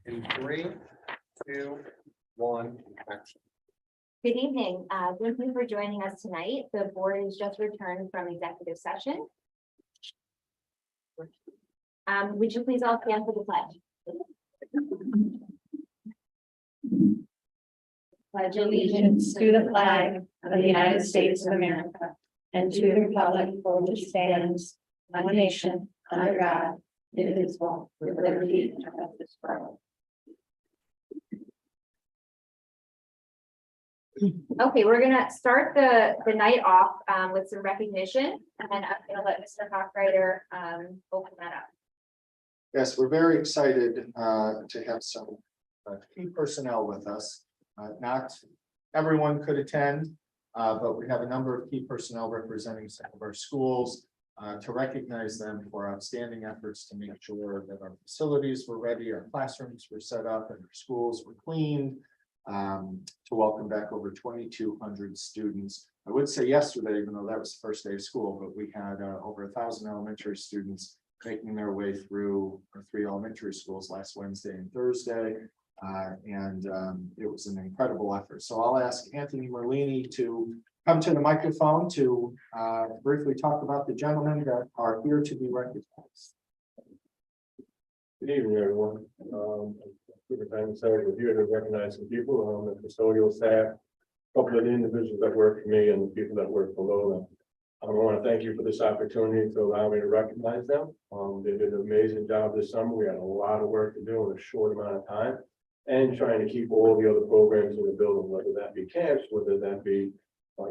In 3, 2, 1, action. Good evening. Thank you for joining us tonight. The board has just returned from executive session. Would you please all stand for the pledge? Pledge allegiance to the flag of the United States of America and to the republic for which it stands, one nation, under God, indivisible, with liberty and justice for all. Okay, we're gonna start the night off with some recognition, and then I'm gonna let Mr. Hawkwriter open that up. Yes, we're very excited to have some key personnel with us. Not everyone could attend, but we have a number of key personnel representing some of our schools to recognize them for outstanding efforts to make sure that our facilities were ready, our classrooms were set up, and our schools were cleaned. To welcome back over 2,200 students. I would say yesterday, even though that was the first day of school, but we had over 1,000 elementary students making their way through our 3 elementary schools last Wednesday and Thursday. It was an incredible effort. So I'll ask Anthony Merlini to come to the microphone to briefly talk about the gentlemen that are here to be recognized. Good evening, everyone. Superintendent said we're here to recognize some people, the custodial staff, a couple of the individuals that work for me and the people that work below them. I want to thank you for this opportunity to allow me to recognize them. They did an amazing job this summer. We had a lot of work to do in a short amount of time, and trying to keep all the other programs in the building, whether that be camps, whether that be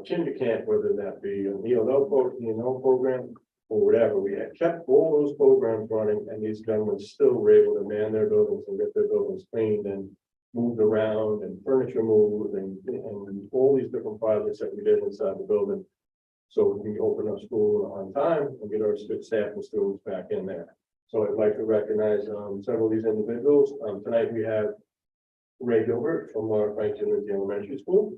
kinder camp, whether that be an ELO program, or whatever. We had kept all those programs running, and these gentlemen still were able to man their buildings and get their buildings cleaned and moved around and furniture moved and all these different projects that we did inside the building. So we can open up school on time and get our staff and students back in there. So I'd like to recognize several of these individuals. Tonight we have Ray Gilbert from our Franklin Lindsay Elementary School.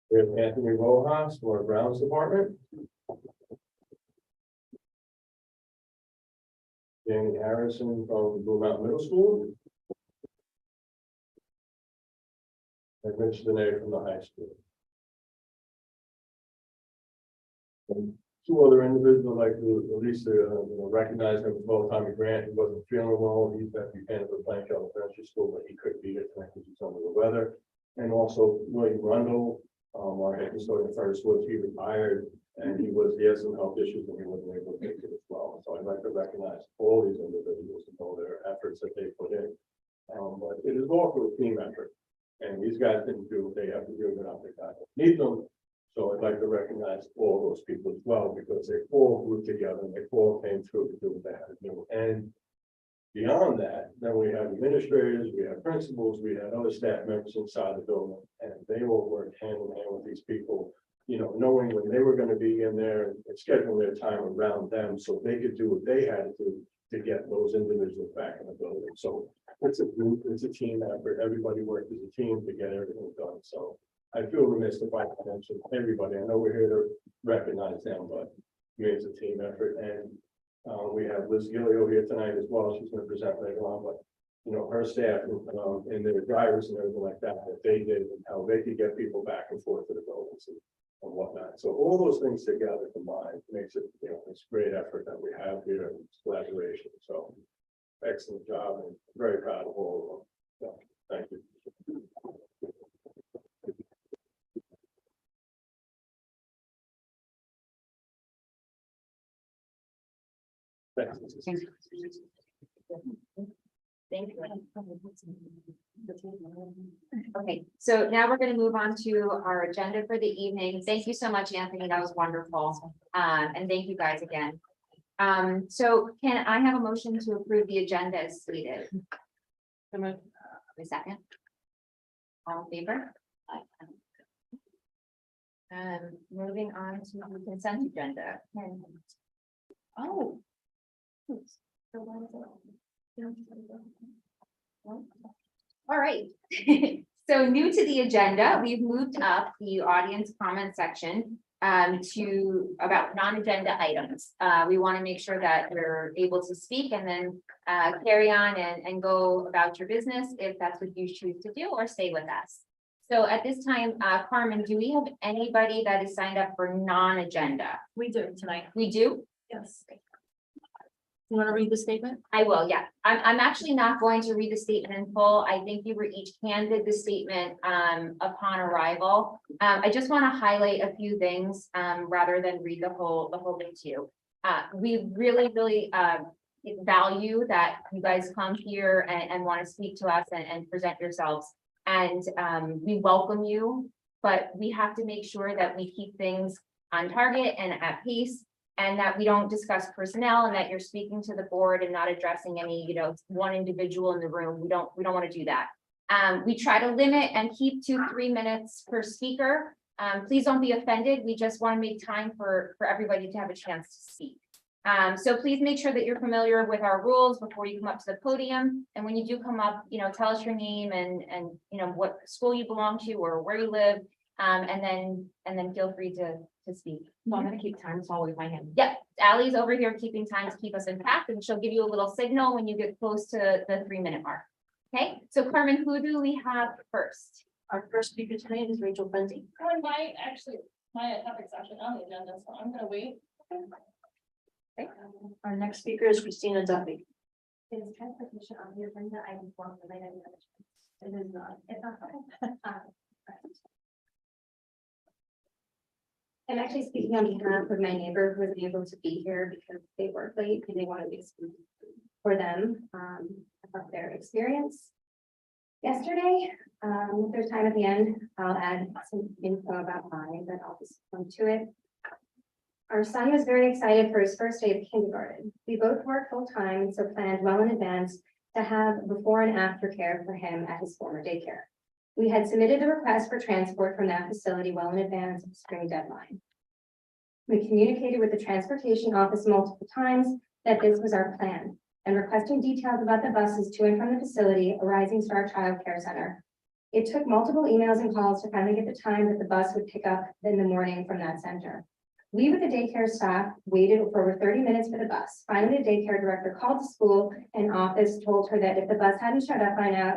We have Anthony Rojas from our grounds department. Danny Harrison from Blue Mountain Middle School. And Mitch Dene from the high school. And 2 other individuals I'd like to at least recognize them as well. Tommy Grant, he wasn't feeling well. He's at Buchanan for Blank Elementary School, but he couldn't be here tonight because he's under the weather. And also William Rundle. Our head custodian first was he retired, and he had some health issues and he wasn't able to make it as well. So I'd like to recognize all these individuals and all their efforts that they put in. But it is also a team effort, and these guys didn't do what they have to do without the guys that need them. So I'd like to recognize all those people as well, because they all grew together and they all came through to do what they had to do. And beyond that, then we have administrators, we have principals, we had other staff members inside the building, and they all worked hand in hand with these people, knowing when they were going to be in there and scheduling their time around them so they could do what they had to do to get those individuals back in the building. So it's a group, it's a team effort. Everybody worked as a team to get everything done. So I feel remiss if I mention everybody. I know we're here to recognize them, but it's a team effort. And we have Liz Gilio here tonight as well. She's going to present later on, but her staff and their drivers and everything like that they did, and how they could get people back and forth to the buildings and whatnot. So all those things together combined makes it this great effort that we have here and collaboration. So excellent job, and very proud of all of them. So, thank you. Thank you. Okay, so now we're going to move on to our agenda for the evening. Thank you so much, Anthony. That was wonderful. And thank you guys again. So can I have a motion to approve the agenda as stated? A second. All in favor? Moving on to the consent agenda. Oh. All right. So new to the agenda, we've moved up the audience comment section about non-agenda items. We want to make sure that you're able to speak and then carry on and go about your business if that's what you choose to do, or stay with us. So at this time, Carmen, do we have anybody that is signed up for non-agenda? We do tonight. We do? Yes. You want to read the statement? I will, yeah. I'm actually not going to read the statement in full. I think you were each handed the statement upon arrival. I just want to highlight a few things rather than read the whole thing to you. We really value that you guys come here and want to speak to us and present yourselves. And we welcome you, but we have to make sure that we keep things on target and at pace, and that we don't discuss personnel, and that you're speaking to the board and not addressing any, one individual in the room. We don't want to do that. We try to limit and keep to 3 minutes per speaker. Please don't be offended. We just want to make time for everybody to have a chance to speak. So please make sure that you're familiar with our rules before you come up to the podium. And when you do come up, tell us your name and what school you belong to or where you live. And then feel free to speak. So I'm gonna keep time, so I'll wave my hand. Yep, Ally's over here keeping time to keep us intact, and she'll give you a little signal when you get close to the 3-minute mark. Okay, so Carmen, who do we have first? Our first speaker tonight is Rachel Bunting. My topic's actually on the agenda, so I'm gonna wait. Our next speaker is Christina Duffy. Is transportation on the agenda? I informed them. It is not. It's not. I'm actually speaking on behalf of my neighbor who wasn't able to be here because they work late and they wanted to speak for them about their experience yesterday. If there's time at the end, I'll add some info about mine, but I'll just come to it. Our son was very excited for his first day of kindergarten. We both work full time and so planned well in advance to have before and after care for him at his former daycare. We had submitted a request for transport from that facility well in advance of the spring deadline. We communicated with the transportation office multiple times that this was our plan, and requesting details about the buses to and from the facility, a Rising Star Child Care Center. It took multiple emails and calls to finally get the time that the bus would pick up in the morning from that center. We with the daycare staff waited for over 30 minutes for the bus. Finally, the daycare director called the school and office told her that if the bus hadn't showed up by now,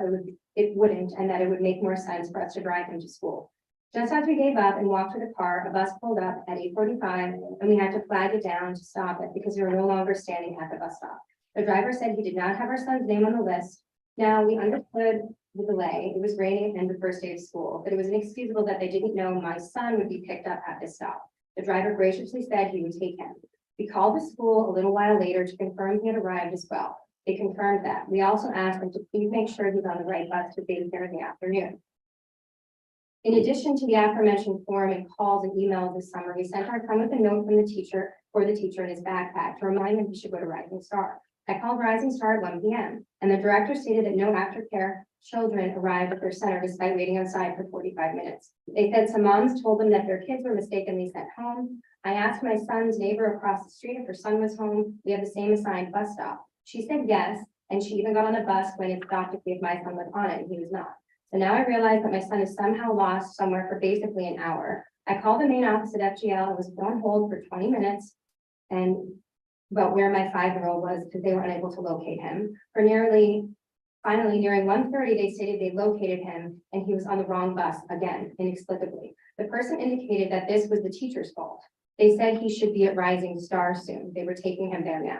it wouldn't, and that it would make more sense for us to drive him to school. Just as we gave up and walked to the car, a bus pulled up at 8:45 and we had to flag it down to stop it because we were no longer standing at the bus stop. The driver said he did not have our son's name on the list. Now we understood the delay. It was raining and the first day of school, but it was inexcusable that they didn't know my son would be picked up at this stop. The driver graciously said he would take him. We called the school a little while later to confirm he had arrived as well. They confirmed that. We also asked them to please make sure he's on the right bus to daycare in the afternoon. In addition to the aforementioned form and calls and emails this summer, we sent our son with a note from the teacher for the teacher in his backpack to remind him he should go to Rising Star. I called Rising Star at 1 p.m. and the director stated that no aftercare children arrived at their center despite waiting outside for 45 minutes. They said some moms told them that their kids were mistakenly sent home. I asked my son's neighbor across the street if her son was home. We have the same assigned bus stop. She said yes, and she even got on the bus when it stopped to see if my son was on it, and he was not. So now I realize that my son is somehow lost somewhere for basically an hour. I called the main office at FGL and was put on hold for 20 minutes and about where my 5-year-old was because they were unable to locate him. Finally, nearing 1:30, they stated they located him and he was on the wrong bus again, inexplicably. The person indicated that this was the teacher's fault. They said he should be at Rising Star soon. They were taking him there now.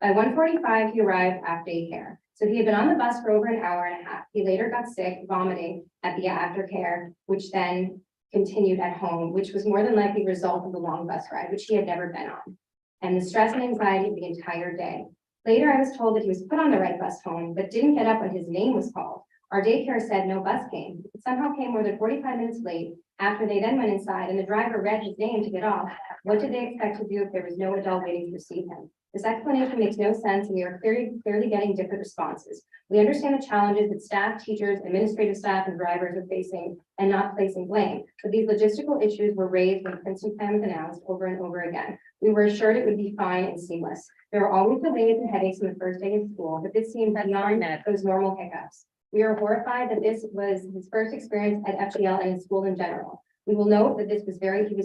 By 1:45, he arrived at daycare. So he had been on the bus for over an hour and a half. He later got sick, vomiting at the aftercare, which then continued at home, which was more than likely a result of the long bus ride, which he had never been on, and the stress and anxiety the entire day. Later, I was told that he was put on the right bus home, but didn't get up when his name was called. Our daycare said no bus came. It somehow came more than 45 minutes late after they then went inside and the driver read his name to get off. What did they expect to do if there was no adult waiting to receive him? This explanation makes no sense, and we are clearly getting different responses. We understand the challenges that staff, teachers, administrative staff, and drivers are facing and not placing blame, but these logistical issues were raised when Princeton plan was announced over and over again. We were assured it would be fine and seamless. There were always delays and headaches on the first day of school, but this seemed beyond those normal hiccups. We are horrified that this was his first experience at FGL and in school in general. We will note that he was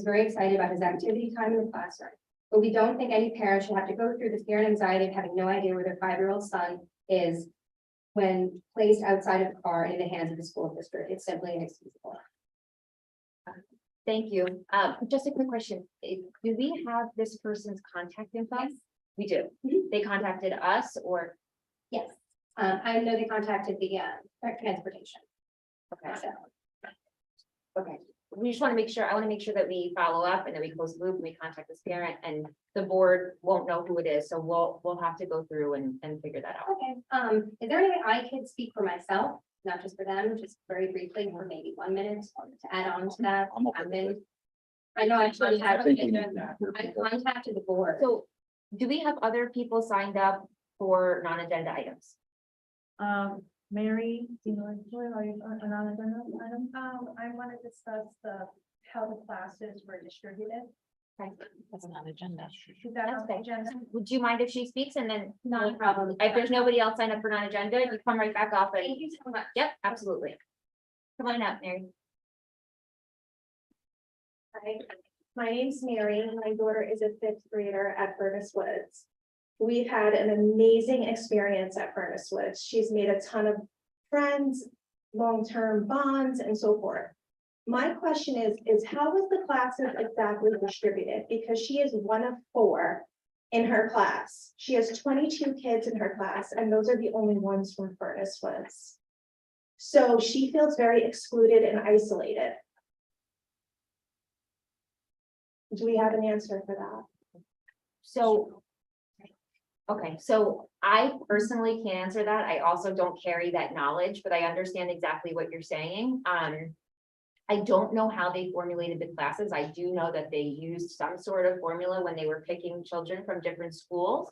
very excited about his activity time in the classroom. But we don't think any parent should have to go through the fear and anxiety of having no idea where their 5-year-old son is when placed outside of the car in the hands of the school district. It's simply inexcusable. Thank you. Just a quick question. Do we have this person's contact info? Yes. We do. Mhm. They contacted us or, Yes, I know they contacted the transportation. okay, So, okay. We just want to make sure, I want to make sure that we follow up and that we close the loop and we contact this parent and the board won't know who it is. So we'll have to go through and figure that out. Okay, is there any way I could speak for myself, not just for them, just very briefly for maybe 1 minute to add on to that? And then I know I contacted the board. So do we have other people signed up for non-agenda items? Mary, do you know, are you an agenda item? I want to discuss how the classes were distributed. Okay. That's not agenda. Is that on the Okay. agenda? Would you mind if she speaks and then? Not a problem. If there's nobody else signed up for non-agenda, you come right back up and, Thank you so much. yep, absolutely. Come on up, Mary. Hi, my name's Mary, and my daughter is a 5th grader at Furnace Woods. We've had an amazing experience at Furnace Woods. She's made a ton of friends, long-term bonds, and so forth. My question is how was the classes exactly distributed? Because she is one of 4 in her class. She has 22 kids in her class, and those are the only ones from Furnace Woods. So she feels very excluded and isolated. Do we have an answer for that? So. Okay, so I personally can't answer that. I also don't carry that knowledge, but I understand exactly what you're saying. I don't know how they formulated the classes. I do know that they used some sort of formula when they were picking children from different schools.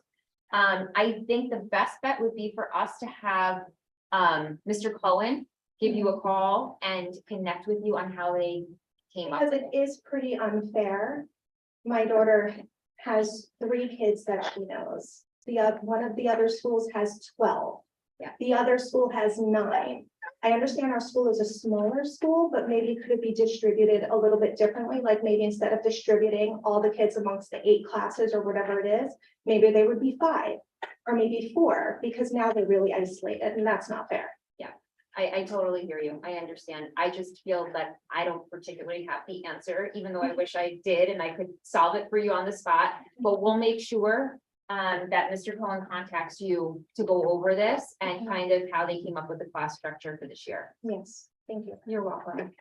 I think the best bet would be for us to have Mr. Cohen give you a call and connect with you on how they came up. Because it is pretty unfair. My daughter has 3 kids that she knows. One of the other schools has 12. Yeah. The other school has 9. I understand our school is a smaller school, but maybe could it be distributed a little bit differently? Like maybe instead of distributing all the kids amongst the 8 classes or whatever it is, maybe they would be 5 or maybe 4, because now they're really isolated and that's not fair. I totally hear you. I understand. I just feel that I don't particularly have the answer, even though I wish I did and I could solve it for you on the spot. But we'll make sure that Mr. Cohen contacts you to go over this and kind of how they came up with the class structure for this year. Yes, thank you. You're welcome.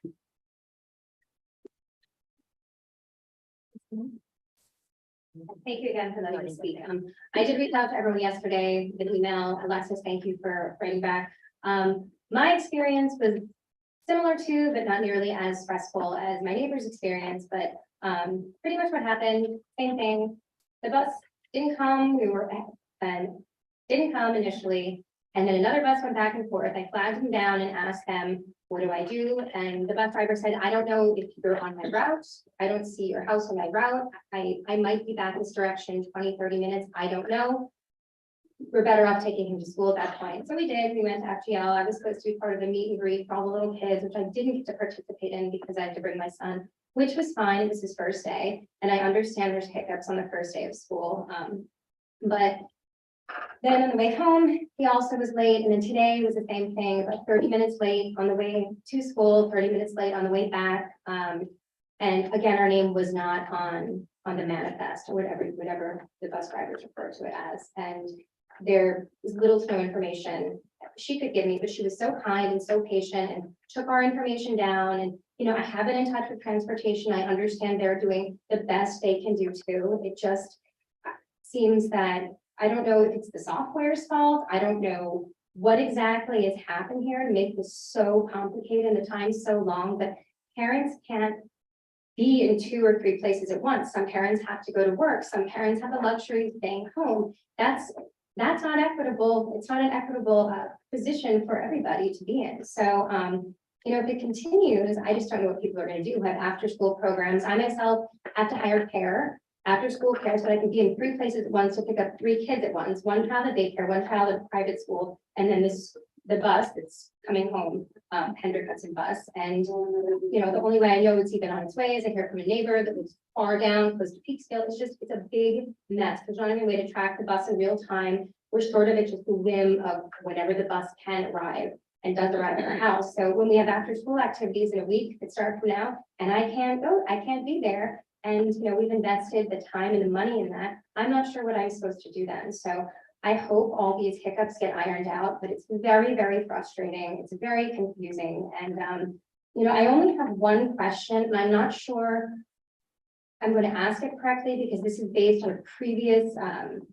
Thank you again for letting me speak. I did reach out to everyone yesterday, with email. Alexis, thank you for bringing back. My experience was similar to, but not nearly as stressful as my neighbor's experience, but pretty much what happened, same thing. The bus didn't come, didn't come initially, and then another bus went back and forth. I flagged them down and asked them, what do I do? And the bus driver said, I don't know if you're on my route. I don't see your house on my route. I might be back this direction 20, 30 minutes. I don't know. We're better off taking him to school at that point. So we did. We went to FGL. I was supposed to be part of the meet and greet for all the little kids, which I didn't get to participate in because I had to bring my son, which was fine. It was his first day. And I understand there's hiccups on the first day of school. But then on the way home, he also was late. And then today was the same thing, about 30 minutes late on the way to school, 30 minutes late on the way back. And again, our name was not on the manifest or whatever the bus drivers refer to it as. And there was little to no information she could give me, but she was so kind and so patient and took our information down. And, you know, I have been in touch with transportation. I understand they're doing the best they can do too. It just seems that I don't know if it's the software's fault. I don't know what exactly has happened here to make this so complicated and the time so long, but parents can't be in 2 or 3 places at once. Some parents have to go to work. Some parents have the luxury of staying home. That's not equitable. It's not an equitable position for everybody to be in. So, you know, if it continues, I just don't know what people are going to do. Have after school programs. I myself have to hire care, after school care, so that I can be in 3 places at once to pick up 3 kids at once, 1 child at daycare, 1 child at private school, and then this the bus that's coming home, Hendrick Hudson bus. And, you know, the only way I know it's even on its way is I hear from a neighbor that was far down, close to Peekskill. It's a big mess. There's not any way to track the bus in real time. We're sort of at just the whim of whenever the bus can arrive and does arrive at our house. So when we have after school activities in a week that start from now, and I can't go, I can't be there. And, you know, we've invested the time and the money in that. I'm not sure what I'm supposed to do then. So I hope all these hiccups get ironed out, but it's very, very frustrating. It's very confusing. And, you know, I only have one question, and I'm not sure I'm going to ask it correctly because this is based on a previous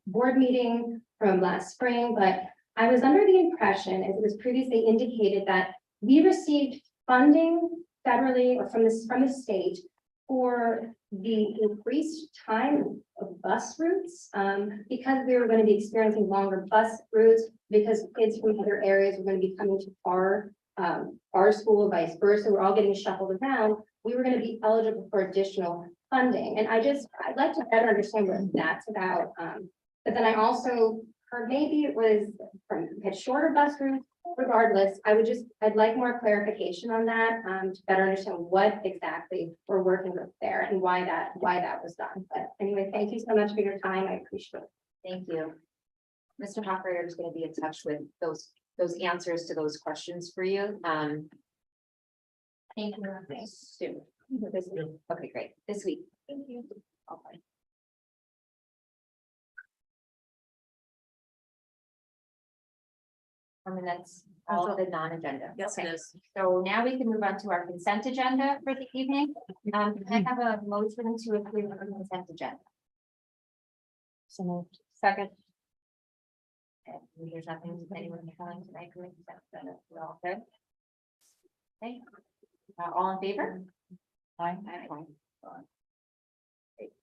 board meeting from last spring, but I was under the impression, as it was previously indicated, that we received funding federally or from the state for the increased time of bus routes, because we were going to be experiencing longer bus routes, because kids from other areas were going to be coming to our school, vice versa, we're all getting shuffled around. We were going to be eligible for additional funding, and I'd like to better understand what that's about. But then I also heard maybe it was from had shorter bus routes. Regardless, I'd like more clarification on that, to better understand what exactly we're working with there and why that was done. But anyway, thank you so much for your time. I appreciate it. Thank you. Mr. Hoffer is going to be in touch with those answers to those questions for you. Thank you. Soon. This week. Okay, great. This week. Thank you. Okay. And that's all of the non-agenda. Yes, Okay. it is. So now we can move on to our consent agenda for the evening. Can I have a motion to approve the consent agenda? So moved. Second. Okay, there's nothing, anyone calling tonight for consent agenda. We're all good. Okay. All in favor? Aye. Great.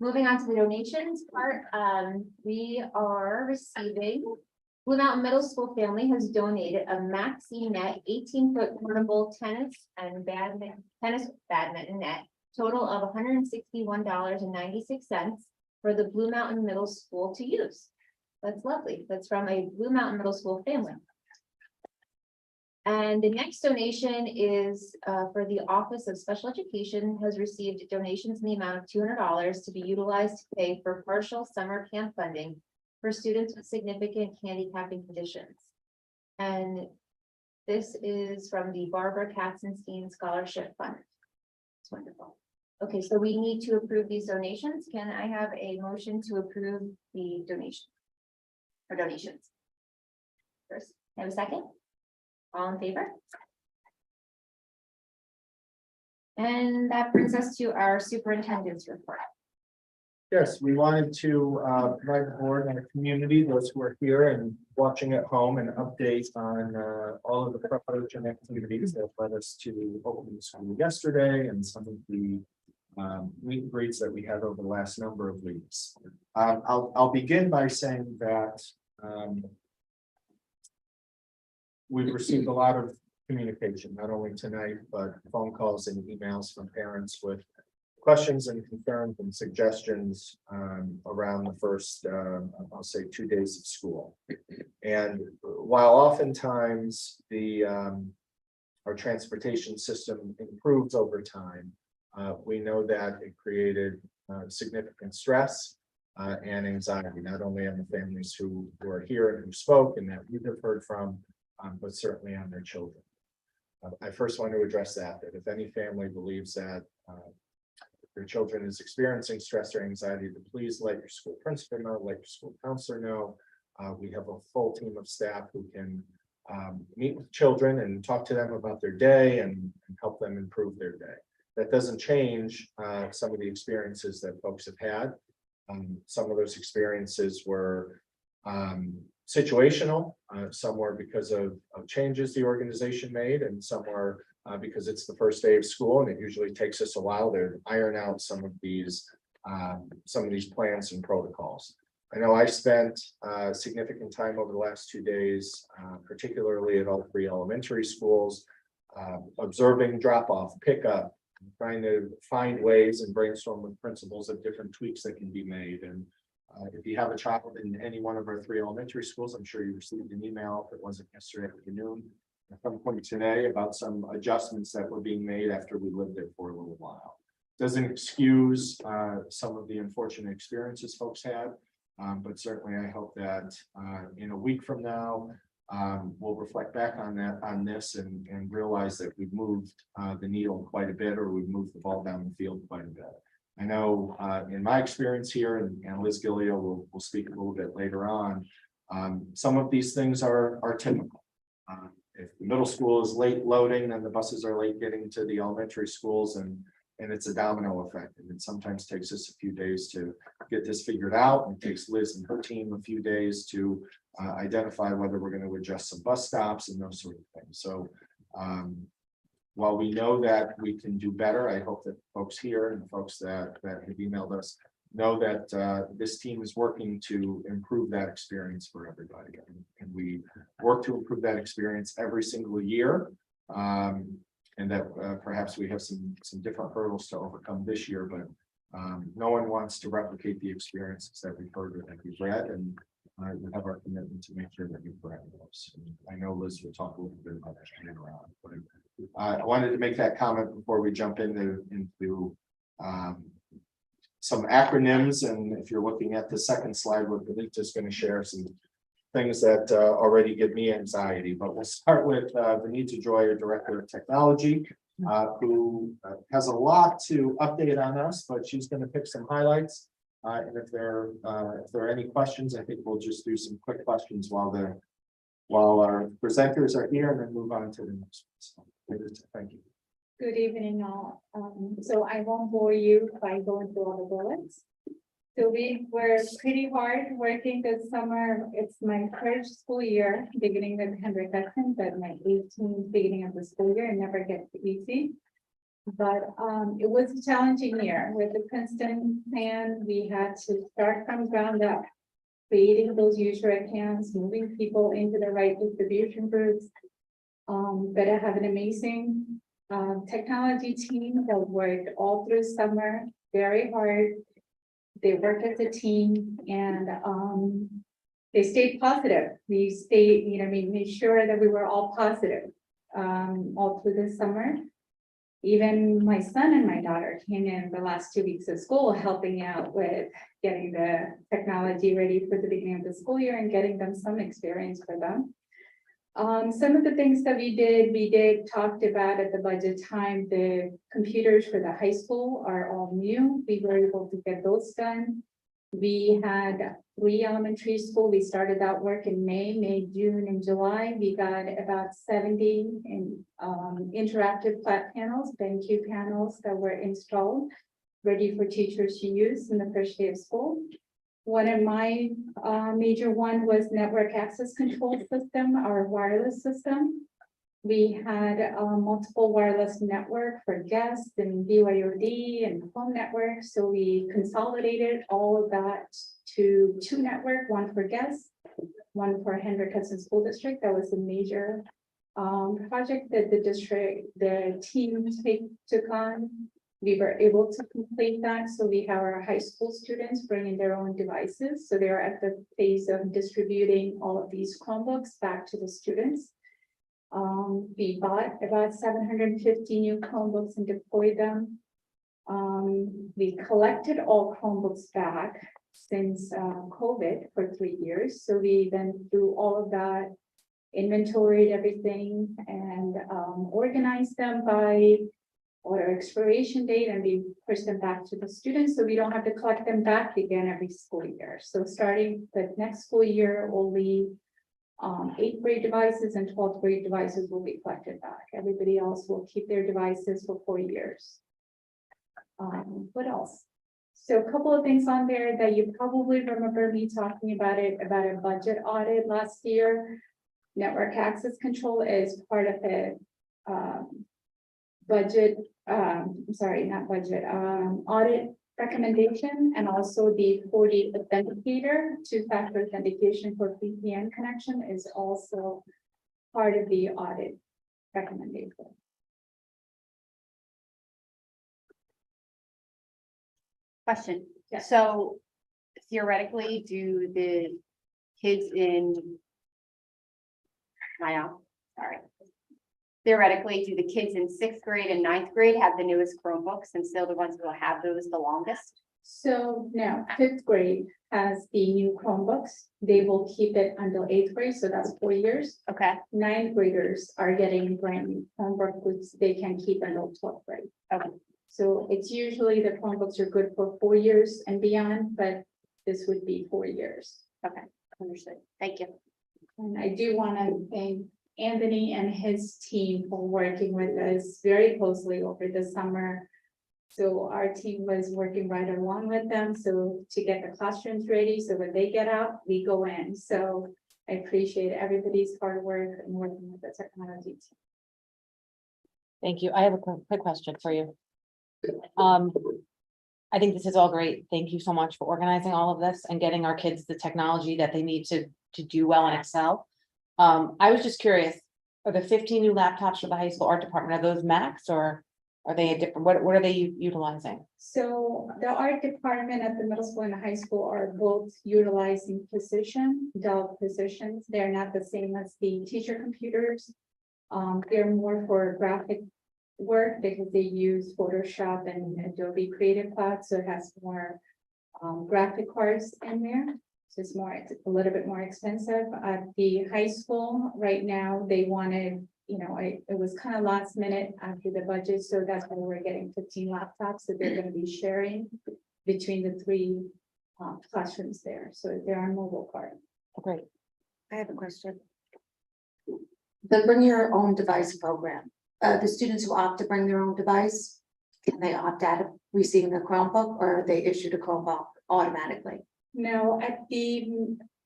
Moving on to the donations part, we are receiving. Blue Mountain Middle School family has donated a maxi net 18-foot portable tennis badminton net, total of $161.96 for the Blue Mountain Middle School to use. That's lovely. That's from a Blue Mountain Middle School family. And the next donation is for the Office of Special Education has received donations in the amount of $200 to be utilized to pay for partial summer camp funding for students with significant handicapping conditions. And this is from the Barbara Katzenstein Scholarship Fund. It's wonderful. Okay, so we need to approve these donations. Can I have a motion to approve the donation or donations? First, have a second? All in favor? And that brings us to our superintendent's report. Yes, we wanted to provide the board and the community, those who are here and watching at home, an update on all of the preparation activities that led us to open the school yesterday and some of the meet and greets that we had over the last number of weeks. I'll begin by saying that we've received a lot of communication, not only tonight, but phone calls and emails from parents with questions and concerns and suggestions around the first, I'll say 2 days of school. And while oftentimes our transportation system improves over time, we know that it created significant stress and anxiety, not only on the families who are here and who spoke and that we have heard from, but certainly on their children. I first want to address that if any family believes that your children is experiencing stress or anxiety, to please let your school principal know, let your school counselor know. We have a full team of staff who can meet with children and talk to them about their day and help them improve their day. That doesn't change some of the experiences that folks have had. Some of those experiences were situational, some were because of changes the organization made, and some were because it's the first day of school and it usually takes us a while to iron out some of these plans and protocols. I know I spent significant time over the last 2 days, particularly at all 3 elementary schools, observing drop-off, pickup, trying to find ways and brainstorm with principals of different tweaks that can be made. And if you have a child in any one of our 3 elementary schools, I'm sure you received an email, if it wasn't yesterday afternoon, at some point today, about some adjustments that were being made after we lived there for a little while. Doesn't excuse some of the unfortunate experiences folks had, but certainly I hope that in a week from now, we'll reflect back on this and realize that we've moved the needle quite a bit, or we've moved the ball down the field quite a bit. I know in my experience here, and Liz Gillio will speak a little bit later on, some of these things are typical. If the middle school is late loading, then the buses are late getting to the elementary schools, and it's a domino effect. And it sometimes takes us a few days to get this figured out. And it takes Liz and her team a few days to identify whether we're going to adjust some bus stops and those sort of things. So while we know that we can do better, I hope that folks here and the folks that have emailed us know that this team is working to improve that experience for everybody. And we work to improve that experience every single year. And that perhaps we have some different hurdles to overcome this year, but no one wants to replicate the experiences that we've heard and that we've read, and we have our commitment to make sure that we've read those. And I know Liz will talk a little bit about that later on, but I wanted to make that comment before we jump into some acronyms. And if you're looking at the second slide, what Benita's going to share some things that already give me anxiety, but we'll start with Benita Joy, our Director of Technology, who has a lot to update on us, but she's going to pick some highlights. And if there are any questions, I think we'll just do some quick questions while our presenters are here, and then move on to the next one. So, thank you. Good evening, all. So I won't bore you by going through all the bullets. So we were pretty hard working this summer. It's my first school year, beginning with kindergarten, but my 18th beginning of the school year. It never gets easy. But it was a challenging year. With the Princeton plan, we had to start from ground up, creating those user accounts, moving people into the right distribution groups. But I have an amazing technology team that worked all through summer, very hard. They worked as a team, and they stayed positive. We stayed, we made sure that we were all positive all through the summer. Even my son and my daughter came in the last 2 weeks of school, helping out with getting the technology ready for the beginning of the school year and getting them some experience for them. Some of the things that we did talked about at the budget time. The computers for the high school are all new. We were able to get those done. We had 3 elementary school. We started that work in May, June, and July. We got about 70 interactive flat panels, BenQ panels that were installed, ready for teachers to use in the first day of school. One of my major one was network access control system, our wireless system. We had multiple wireless network for guests and BYOD and home networks. So we consolidated all of that to 2 network, one for guests, one for Hendrick Hudson School District. That was a major project that the team took on. We were able to complete that. So we have our high school students bringing their own devices. So they're at the phase of distributing all of these Chromebooks back to the students. We bought about 750 new Chromebooks and deployed them. We collected all Chromebooks back since COVID for 3 years. So we then through all of that, inventoried everything and organized them by order expiration date, and we push them back to the students so we don't have to collect them back again every school year. So starting the next school year, only 8th grade devices and 12th grade devices will be collected back. Everybody else will keep their devices for 4 years. What else? So a couple of things on there that you probably remember me talking about about a budget audit last year. Network access control is part of a budget, audit recommendation, and also the 40 authenticator, 2-factor authentication for VPN connection is also part of the audit recommendation. Question. Yeah. So theoretically, do the kids in sorry. Theoretically, do the kids in 6th grade and 9th grade have the newest Chromebooks and still the ones who will have those the longest? So now 5th grade has the new Chromebooks. They will keep it until 8th grade, so that's 4 years. Okay, 9th graders are getting brand new Chromebooks, which they can keep until 12th grade. Okay. So it's usually the Chromebooks are good for 4 years and beyond, but this would be 4 years. okay, understood. Thank you. And I do want to thank Anthony and his team for working with us very closely over the summer. So our team was working right along with them, so to get the classrooms ready, so when they get out, we go in. So I appreciate everybody's hard work and working with the technology team. Thank you. I have a quick question for you. I think this is all great. Thank you so much for organizing all of this and getting our kids the technology that they need to do well in Excel. I was just curious, are the 15 new laptops for the high school art department, are those Macs or are they a different, what are they utilizing? So the art department at the middle school and the high school are both utilizing Dell positions. They're not the same as the teacher computers. They're more for graphic work because they use Photoshop and Adobe Creative Cloud, so it has more graphic cards in there. So it's a little bit more expensive. At the high school right now, they wanted, it was kind of last minute after the budget, so that's why we're getting 15 laptops that they're going to be sharing between the 3 classrooms there. So they're on mobile card. Great. I have a question. The bring your own device program, the students who opt to bring their own device, can they opt out of receiving a Chromebook or are they issued a Chromebook automatically? No, at the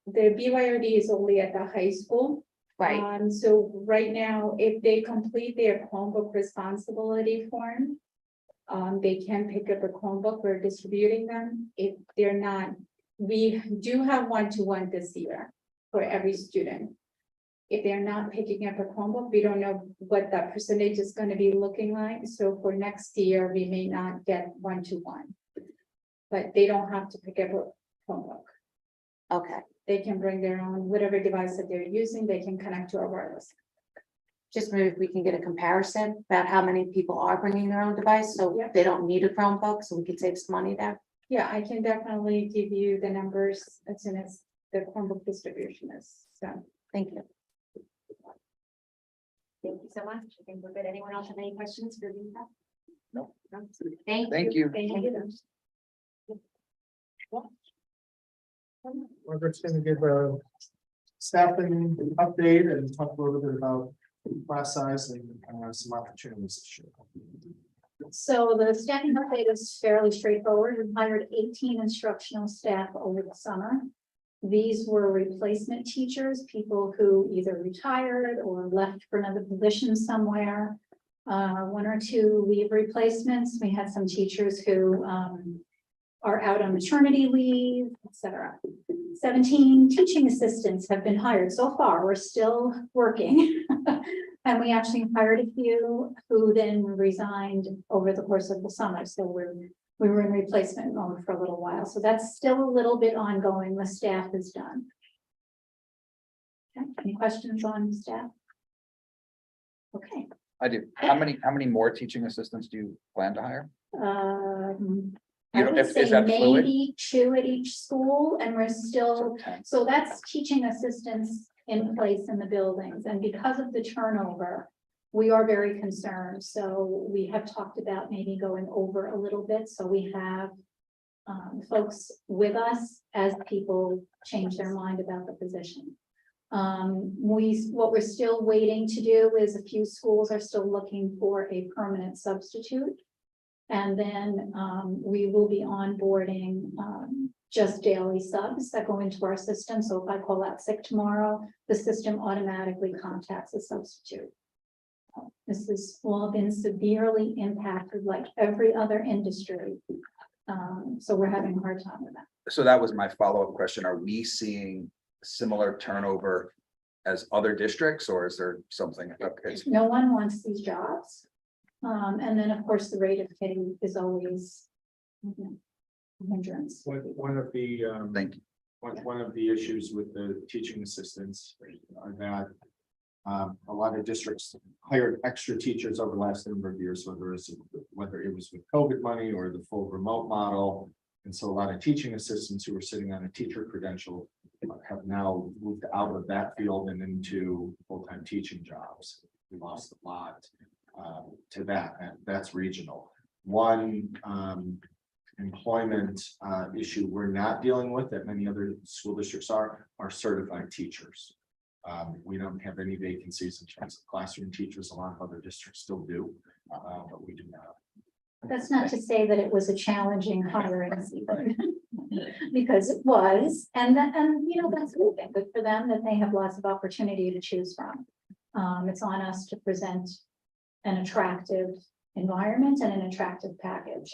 BYOD is only at the high school. Right. So right now, if they complete their Chromebook responsibility form, they can pick up a Chromebook. We're distributing them. If they're not, we do have one-to-one this year for every student. If they're not picking up a Chromebook, we don't know what that percentage is going to be looking like. So for next year, we may not get one-to-one. But they don't have to pick up a Chromebook. Okay, They can bring their own, whatever device that they're using, they can connect to our wireless. just maybe if we can get a comparison about how many people are bringing their own device, so Yeah. they don't need a Chromebook, so we can save some money there. Yeah, I can definitely give you the numbers as soon as the Chromebook distribution is done. Thank you. Thank you so much. I think we're good. Anyone else have any questions for Lisa? No. Thank you. Thank you. Thank you. Margaret's going to give a staffing update and talk a little bit about class size and some opportunities this year. So the staffing update is fairly straightforward. We hired 18 instructional staff over the summer. These were replacement teachers, people who either retired or left for another position somewhere. 1 or 2 leave replacements. We had some teachers who are out on maternity leave, etc. 17 teaching assistants have been hired so far. We're still working. And we actually hired a few who then resigned over the course of the summer. So we were in replacement mode for a little while. So that's still a little bit ongoing. The staff is done. Okay, any questions on staff? Okay. I do. How many more teaching assistants do you plan to hire? I would Is say that fluid? maybe 2 at each school, and we're still, So 10. so that's teaching assistants in place in the buildings, and because of the turnover, we are very concerned, so we have talked about maybe going over a little bit, so we have folks with us as people change their mind about the position. What we're still waiting to do is a few schools are still looking for a permanent substitute. And then we will be onboarding just daily subs that go into our system. So if I call out sick tomorrow, the system automatically contacts a substitute. This has all been severely impacted like every other industry. So we're having a hard time with that. So that was my follow-up question. Are we seeing similar turnover as other districts, or is there something? Okay. No one wants these jobs. And then, of course, the rate of pay is always hindrance. One of the, Thank you. one of the issues with the teaching assistants are that a lot of districts hired extra teachers over the last number of years, whether it was with COVID money or the full remote model. And so a lot of teaching assistants who were sitting on a teacher credential have now moved out of that field and into full-time teaching jobs. We lost a lot to that, and that's regional. One employment issue we're not dealing with that many other school districts are certified teachers. We don't have any vacancies in terms of classroom teachers. A lot of other districts still do, but we do not. That's not to say that it was a challenging hiring season. Because it was, and you know, that's good for them that they have lots of opportunity to choose from. It's on us to present an attractive environment and an attractive package.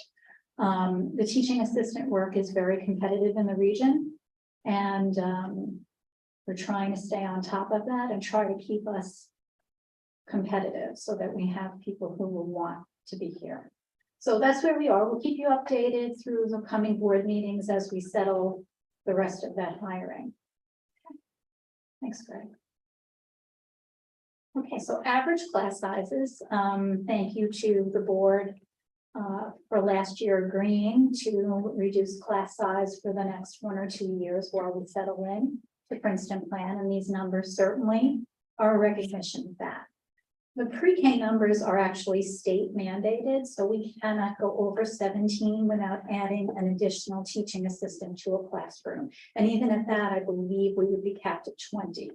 The teaching assistant work is very competitive in the region, and we're trying to stay on top of that and try to keep us competitive so that we have people who will want to be here. So that's where we are. We'll keep you updated through the coming board meetings as we settle the rest of that hiring. Thanks, Greg. Okay, so average class sizes. Thank you to the board for last year agreeing to reduce class size for the next 1 or 2 years while we settle in the Princeton plan. And these numbers certainly are a recognition of that. The pre-K numbers are actually state mandated, so we cannot go over 17 without adding an additional teaching assistant to a classroom. And even at that, I believe we would be capped at 20.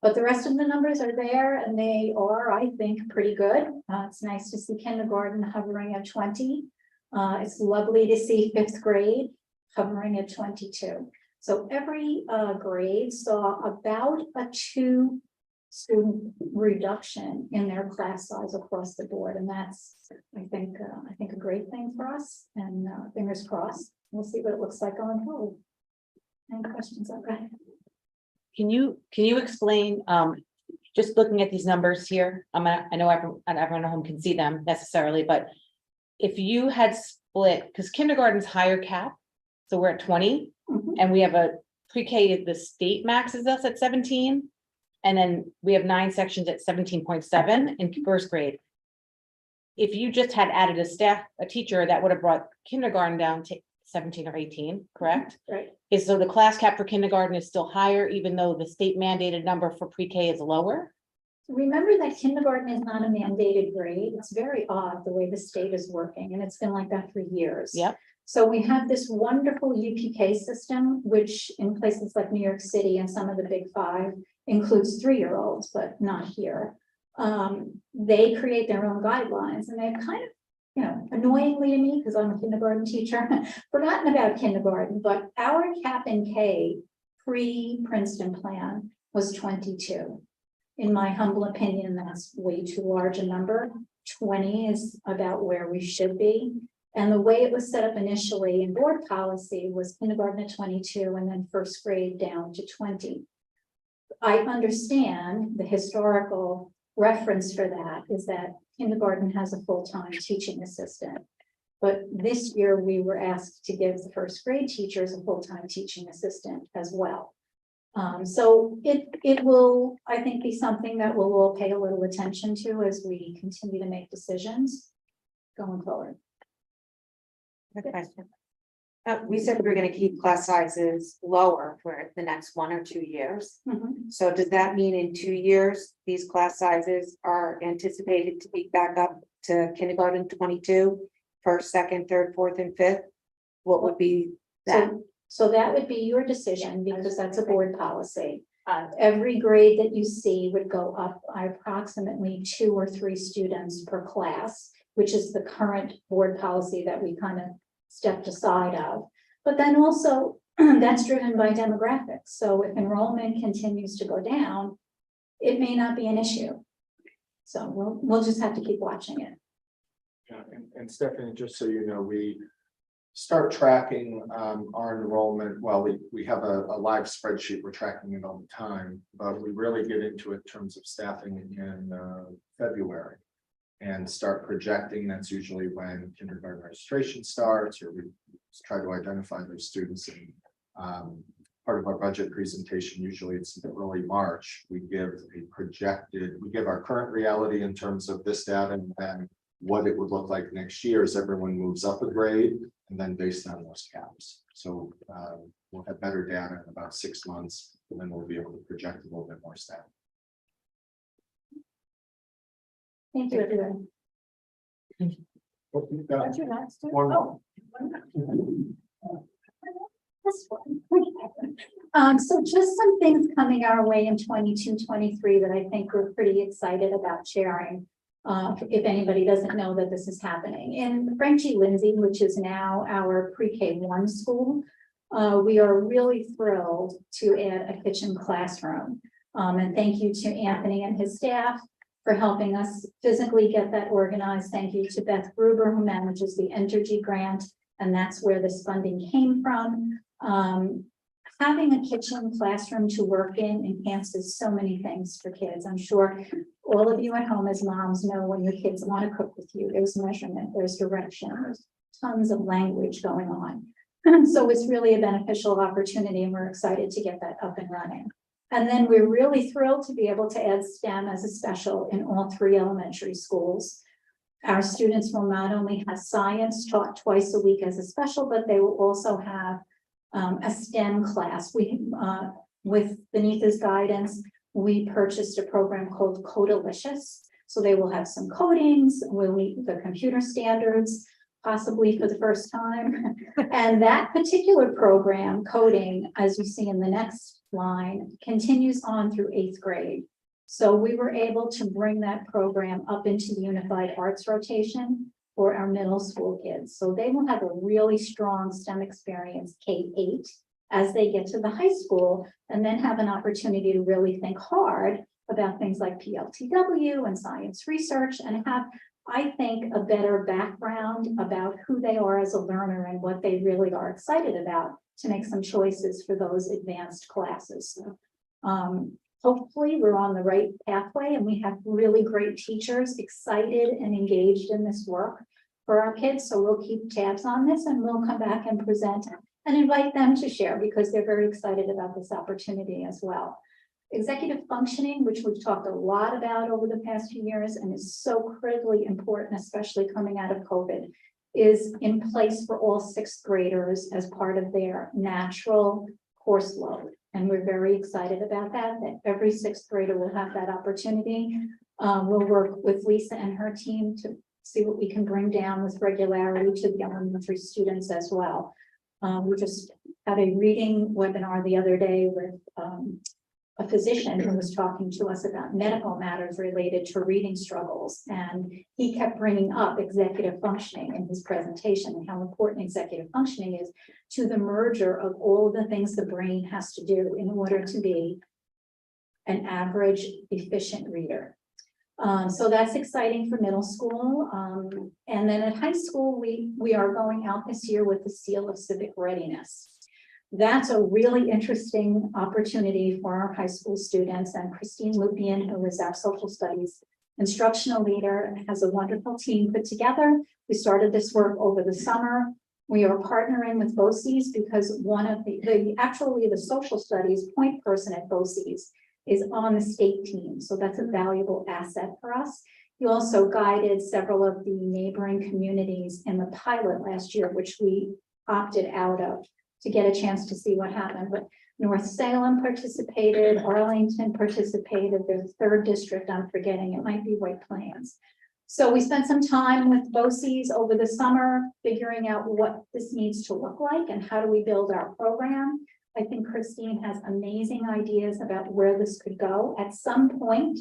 But the rest of the numbers are there, and they are, I think, pretty good. It's nice to see kindergarten hovering at 20. It's lovely to see 5th grade hovering at 22. So every grade saw about a 2 student reduction in their class size across the board, and that's I think a great thing for us. And fingers crossed, we'll see what it looks like going forward. Any questions? Okay. Can you explain, just looking at these numbers here, I know everyone at home can see them necessarily, but if you had split, because kindergarten's higher cap, so we're at 20, and we have a pre-K, the state maxes us at 17. And then we have 9 sections at 17.7 in 1st grade. If you just had added a teacher, that would have brought kindergarten down to 17 or 18, correct? Right. So the class cap for kindergarten is still higher, even though the state mandated number for pre-K is lower? Remember that kindergarten is not a mandated grade. It's very odd the way the state is working, and it's been like that for years. Yep. So we have this wonderful UPK system, which in places like New York City and some of the big 5 includes 3-year-olds, but not here. They create their own guidelines, and they've kind of, you know, annoyingly to me, because I'm a kindergarten teacher, forgotten about kindergarten, but our cap in K pre-Princeton plan was 22. In my humble opinion, that's way too large a number. 20 is about where we should be. And the way it was set up initially in board policy was kindergarten at 22 and then 1st grade down to 20. I understand the historical reference for that is that kindergarten has a full-time teaching assistant. But this year we were asked to give the 1st grade teachers a full-time teaching assistant as well. So it will, I think, be something that we'll all pay a little attention to as we continue to make decisions going forward. Good question. We said we were going to keep class sizes lower for the next 1 or 2 years. So does that mean in 2 years, these class sizes are anticipated to be back up to kindergarten 22, 1st, 2nd, 3rd, 4th, and 5th? What would be that? So that would be your decision, because that's a board policy. Every grade that you see would go up by approximately 2 or 3 students per class, which is the current board policy that we kind of stepped aside of. But then also that's driven by demographics. So if enrollment continues to go down, it may not be an issue. So we'll just have to keep watching it. Yeah, and Stephanie, just so you know, we start tracking our enrollment. Well, we have a live spreadsheet, we're tracking it all the time, but we really get into it in terms of staffing in February and start projecting. That's usually when kindergarten registration starts, or we try to identify those students. And part of our budget presentation, usually it's in early March, we give our current reality in terms of this data and then what it would look like next year as everyone moves up a grade, and then based on those caps. So we'll have better data in about 6 months, and then we'll be able to project a little bit more staff. Thank you, everyone. What's your next? one more. This one. So just some things coming our way in 22-23 that I think we're pretty excited about sharing. If anybody doesn't know that this is happening. In Frank G. Lindsay, which is now our pre-K 1 school, we are really thrilled to add a kitchen classroom. And thank you to Anthony and his staff for helping us physically get that organized. Thank you to Beth Gruber, who manages the Entergy grant, and that's where this funding came from. Having a kitchen classroom to work in enhances so many things for kids. I'm sure all of you at home as moms know when your kids want to cook with you, there's measurement, there's direction, there's tons of language going on. So it's really a beneficial opportunity, and we're excited to get that up and running. And then we're really thrilled to be able to add STEM as a special in all 3 elementary schools. Our students will not only have science taught twice a week as a special, but they will also have a STEM class. With Benita's guidance, we purchased a program called Codalicious. So they will have some codings, we'll meet the computer standards, possibly for the first time. And that particular program, coding, as you see in the next line, continues on through 8th grade. So we were able to bring that program up into the Unified Arts rotation for our middle school kids. So they will have a really strong STEM experience K-8 as they get to the high school, and then have an opportunity to really think hard about things like PLTW and science research, and have, I think, a better background about who they are as a learner and what they really are excited about to make some choices for those advanced classes. Hopefully we're on the right pathway, and we have really great teachers excited and engaged in this work for our kids. So we'll keep tabs on this, and we'll come back and present and invite them to share, because they're very excited about this opportunity as well. Executive functioning, which we've talked a lot about over the past few years and is so critically important, especially coming out of COVID, is in place for all 6th graders as part of their natural course load. And we're very excited about that every 6th grader will have that opportunity. We'll work with Lisa and her team to see what we can bring down with regularity to the elementary students as well. We just had a reading webinar the other day with a physician who was talking to us about medical matters related to reading struggles. And he kept bringing up executive functioning in his presentation, and how important executive functioning is to the merger of all the things the brain has to do in order to be an average, efficient reader. So that's exciting for middle school. And then at high school, we are going out this year with the seal of civic readiness. That's a really interesting opportunity for our high school students. And Christine Lupien, who is our social studies instructional leader, has a wonderful team put together. We started this work over the summer. We are partnering with BOCES because one of the social studies point person at BOCES is on the state team. So that's a valuable asset for us. He also guided several of the neighboring communities in the pilot last year, which we opted out of to get a chance to see what happened. But North Salem participated, Arlington participated, there's a 3rd district I'm forgetting, it might be White Plains. So we spent some time with BOCES over the summer, figuring out what this needs to look like and how do we build our program. I think Christine has amazing ideas about where this could go. At some point,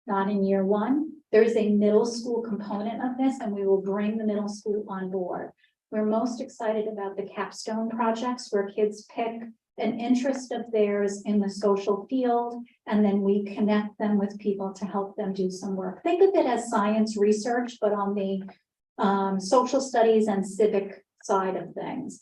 not in year 1, there's a middle school component of this, and we will bring the middle school on board. We're most excited about the capstone projects where kids pick an interest of theirs in the social field, and then we connect them with people to help them do some work. Think of it as science research, but on the social studies and civic side of things.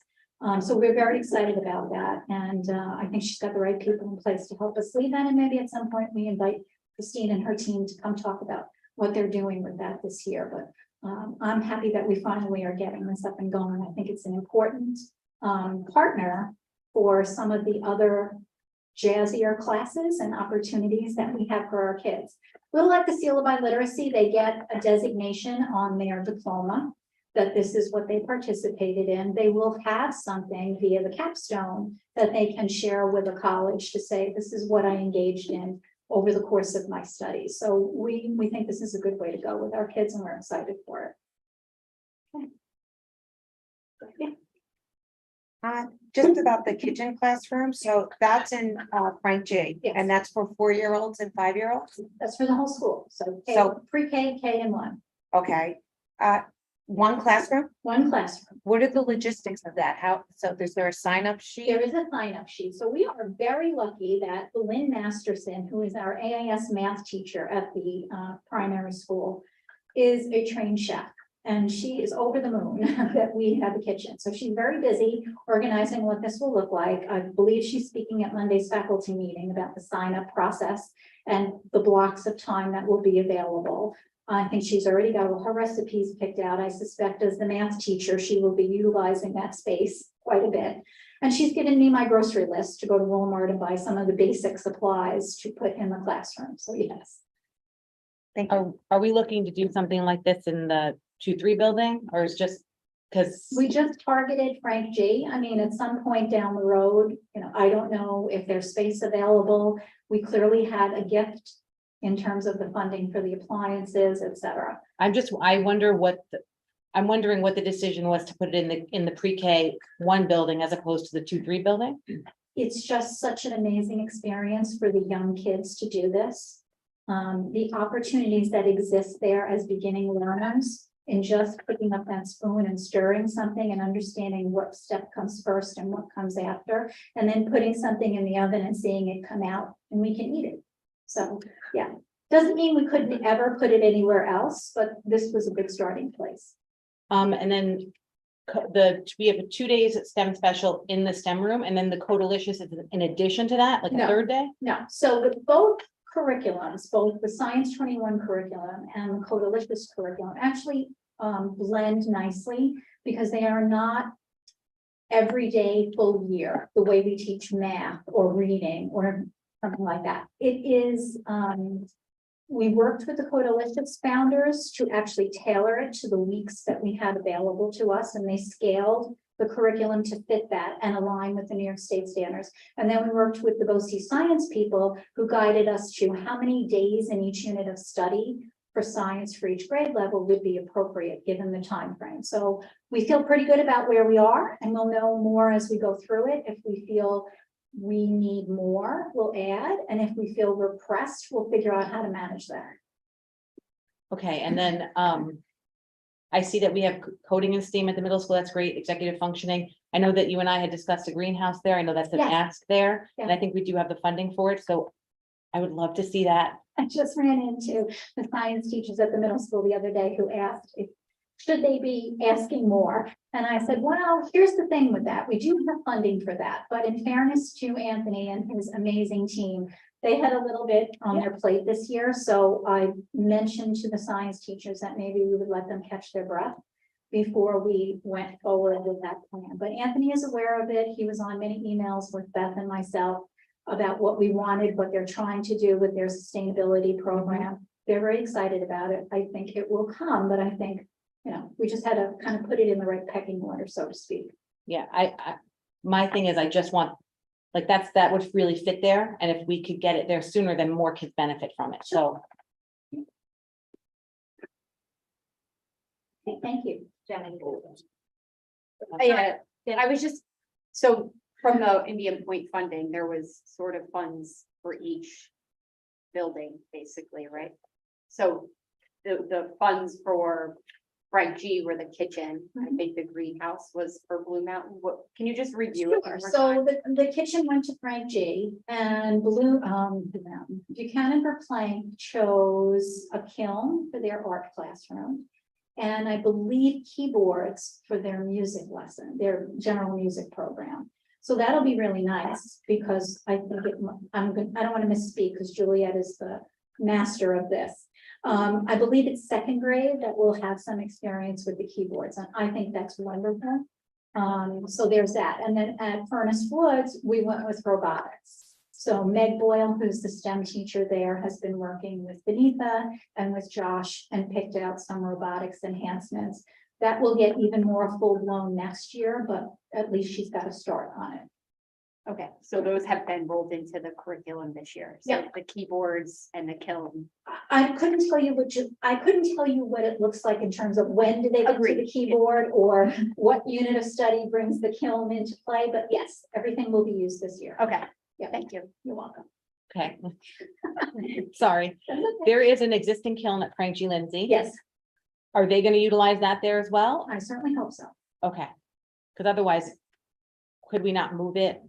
So we're very excited about that. And I think she's got the right people in place to help us lead that. And maybe at some point we invite Christine and her team to come talk about what they're doing with that this year. But I'm happy that we finally are getting this up and going. I think it's an important partner for some of the other jazzier classes and opportunities that we have for our kids. We'll like the seal of biliteracy, they get a designation on their diploma that this is what they participated in. They will have something via the capstone that they can share with a college to say, this is what I engaged in over the course of my studies. So we think this is a good way to go with our kids and we're excited for it. Just about the kitchen classroom, so that's in Frank J. Yes. And that's for 4-year-olds and 5-year-olds, That's for the whole school. So So- pre-K, K and 1, okay. One classroom, one classroom. what are the logistics of that? How, so is there a sign-up sheet? There is a sign-up sheet. So we are very lucky that Lynn Masterson, who is our AIS math teacher at the primary school, is a trained chef. And she is over the moon that we have a kitchen. So she's very busy organizing what this will look like. I believe she's speaking at Monday's faculty meeting about the sign-up process and the blocks of time that will be available. I think she's already got all her recipes picked out. I suspect as the math teacher, she will be utilizing that space quite a bit. And she's given me my grocery list to go to Walmart and buy some of the basic supplies to put in the classroom. So yes. Thank you. Are we looking to do something like this in the 2-3 building, or is just because We just targeted Frank G. I mean, at some point down the road, I don't know if there's space available. We clearly had a gift in terms of the funding for the appliances, et cetera. I'm wondering what the decision was to put it in the pre-K 1 building as opposed to the 2-3 building? It's just such an amazing experience for the young kids to do this. The opportunities that exist there as beginning learners in just picking up that spoon and stirring something and understanding what step comes first and what comes after, and then putting something in the oven and seeing it come out and we can eat it. So, yeah, doesn't mean we couldn't ever put it anywhere else, but this was a good starting place. And then we have 2 days at STEM special in the STEM room, and then the Codalicious is in addition to that, like a No. 3rd day? No, so with both curriculums, both the Science 21 curriculum and the Codalicious curriculum actually blend nicely because they are not everyday full year, the way we teach math or reading or something like that. It is, we worked with the Codalicious founders to actually tailor it to the weeks that we had available to us, and they scaled the curriculum to fit that and align with the New York State standards. And then we worked with the BOCES science people who guided us to how many days in each unit of study for science for each grade level would be appropriate given the time frame. So we feel pretty good about where we are, and we'll know more as we go through it. If we feel we need more, we'll add, and if we feel we're pressed, we'll figure out how to manage that. Okay, and then I see that we have coding and STEAM at the middle school. That's great. Executive functioning. I know that you and I had discussed a greenhouse there. I know that's an Yes. ask there, and Yeah. I think we do have the funding for it. So I would love to see that. I just ran into the science teachers at the middle school the other day who asked if should they be asking more? And I said, well, here's the thing with that. We do have funding for that. But in fairness to Anthony and his amazing team, they had a little bit on their plate this year. So I mentioned to the science teachers that maybe we would let them catch their breath before we went forward with that plan. But Anthony is aware of it. He was on many emails with Beth and myself about what we wanted, what they're trying to do with their sustainability program. They're very excited about it. I think it will come, but I think, we just had to kind of put it in the right pecking order, so to speak. Yeah, my thing is, I just want, like, that would really fit there. And if we could get it there sooner, then more kids benefit from it. So Okay, thank you. Jenny. I was just, so from the Indian Point funding, there was sort of funds for each building, basically, right? So the funds for Frank G were the kitchen. I think the greenhouse was for Blue Mountain. What, can you just review it? Sure. So the kitchen went to Frank G and Buchanan for Plank chose a kiln for their art classroom. And I believe keyboards for their music lesson, their general music program. So that'll be really nice because I think I don't want to misspeak because Juliet is the master of this. I believe it's second grade that will have some experience with the keyboards, and I think that's wonderful. So there's that. And then at Furnace Woods, we went with robotics. So Meg Boyle, who's the STEM teacher there, has been working with Benita and with Josh and picked out some robotics enhancements. That will get even more full blown next year, but at least she's got a start on it. Okay, so those have been rolled into the curriculum this year. So Yeah. the keyboards and the kiln. I couldn't tell you I couldn't tell you what it looks like in terms of when do they get to the Agreed. keyboard or what unit of study brings the kiln into play, but yes, everything will be used this year. Okay, Yeah, thank you. you're welcome. Okay. Sorry, That's okay. there is an existing kiln at Frank G. Lindsay. Yes, Are they gonna utilize that there as well? I certainly hope so. Okay, because otherwise, could we not move it?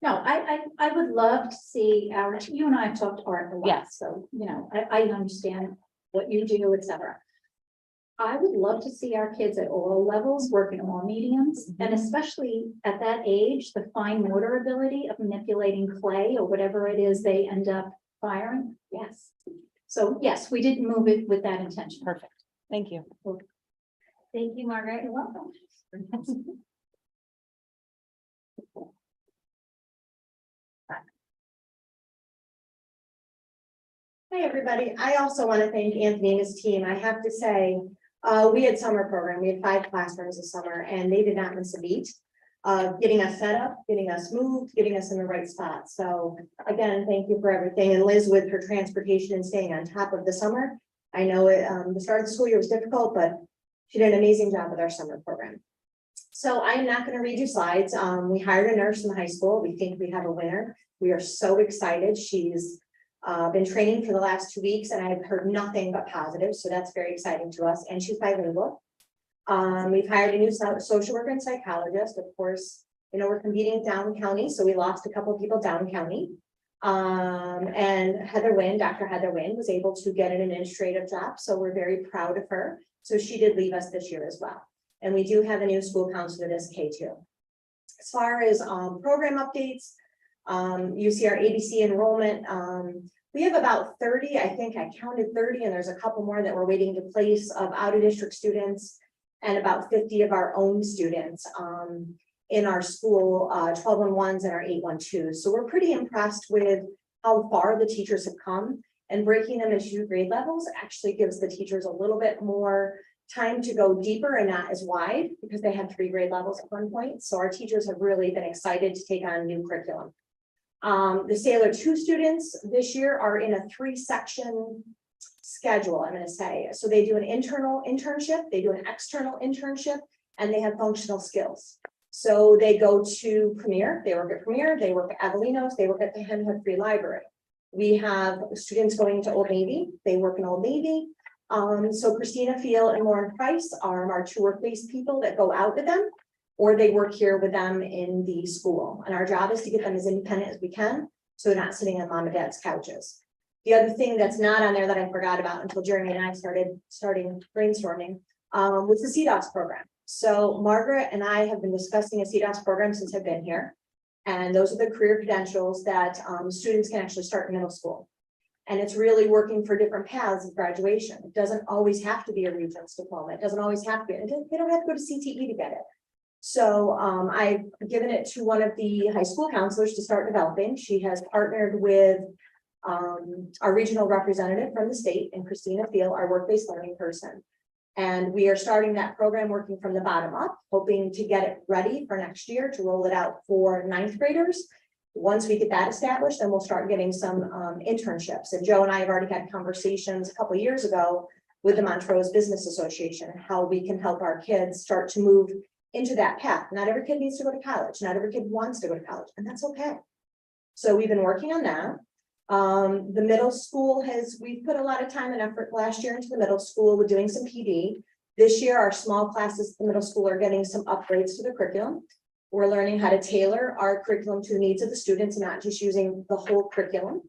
No, I would love to see you and I have talked art a lot, Yes. so, you know, I understand what you do, et cetera. I would love to see our kids at all levels work in all mediums, and especially at that age, the fine motor ability of manipulating clay or whatever it is they end up firing. Yes. So yes, we didn't move it with that intention. Perfect, thank you. Thank you, Margaret. You're welcome. Hi, everybody. I also want to thank Anthony and his team. I have to say, we had summer program. We had 5 classrooms this summer and they did not miss a beat. Getting us set up, getting us moved, getting us in the right spot. So again, thank you for everything. And Liz with her transportation and staying on top of the summer. I know the start of the school year was difficult, but she did an amazing job with our summer program. So I'm not going to read you slides. We hired a nurse in the high school. We think we have a winner. We are so excited. She's been training for the last 2 weeks and I've heard nothing but positive. So that's very exciting to us. And she's bilingual. We've hired a new social worker and psychologist. Of course, you know, we're competing with Down County. So we lost a couple of people down county. And Heather Wynn, Dr. Heather Wynn was able to get an administrative job. So we're very proud of her. So she did leave us this year as well. And we do have a new school counselor this K2. As far as program updates, you see our ABC enrollment. We have about 30, I think I counted 30, and there's a couple more that we're waiting to place of out of district students and about 50 of our own students in our school, 12-on-1s and our 8-1-2s. So we're pretty impressed with how far the teachers have come, and breaking them into 2 grade levels actually gives the teachers a little bit more time to go deeper and not as wide because they had 3 grade levels at one point. So our teachers have really been excited to take on new curriculum. The Sailor 2 students this year are in a 3-section schedule, I'm going to say. So they do an internal internship, they do an external internship, and they have functional skills. So they go to Premier, they work at Premier, they work at Avelinos, they work at the Hemhead Free Library. We have students going to Old Navy, they work in Old Navy. So Christina Field and Lauren Price are our 2 work-based people that go out with them, or they work here with them in the school. And our job is to get them as independent as we can, so they're not sitting on mom and dad's couches. The other thing that's not on there that I forgot about until Jeremy and I started brainstorming was the CDOS program. So Margaret and I have been discussing a CDOS program since I've been here. And those are the career credentials that students can actually start in middle school. And it's really working for different paths of graduation. It doesn't always have to be a Regents diploma. It doesn't always have to be, they don't have to go to CTE to get it. So I've given it to one of the high school counselors to start developing. She has partnered with our regional representative from the state and Christina Field, our work-based learning person. And we are starting that program working from the bottom up, hoping to get it ready for next year to roll it out for 9th graders. Once we get that established, then we'll start getting some internships. And Joe and I have already had conversations a couple of years ago with the Montrose Business Association, how we can help our kids start to move into that path. Not every kid needs to go to college. Not every kid wants to go to college, and that's okay. So we've been working on that. The middle school we've put a lot of time and effort last year into the middle school with doing some PD. This year, our small classes at the middle school are getting some upgrades to the curriculum. We're learning how to tailor our curriculum to the needs of the students and not just using the whole curriculum.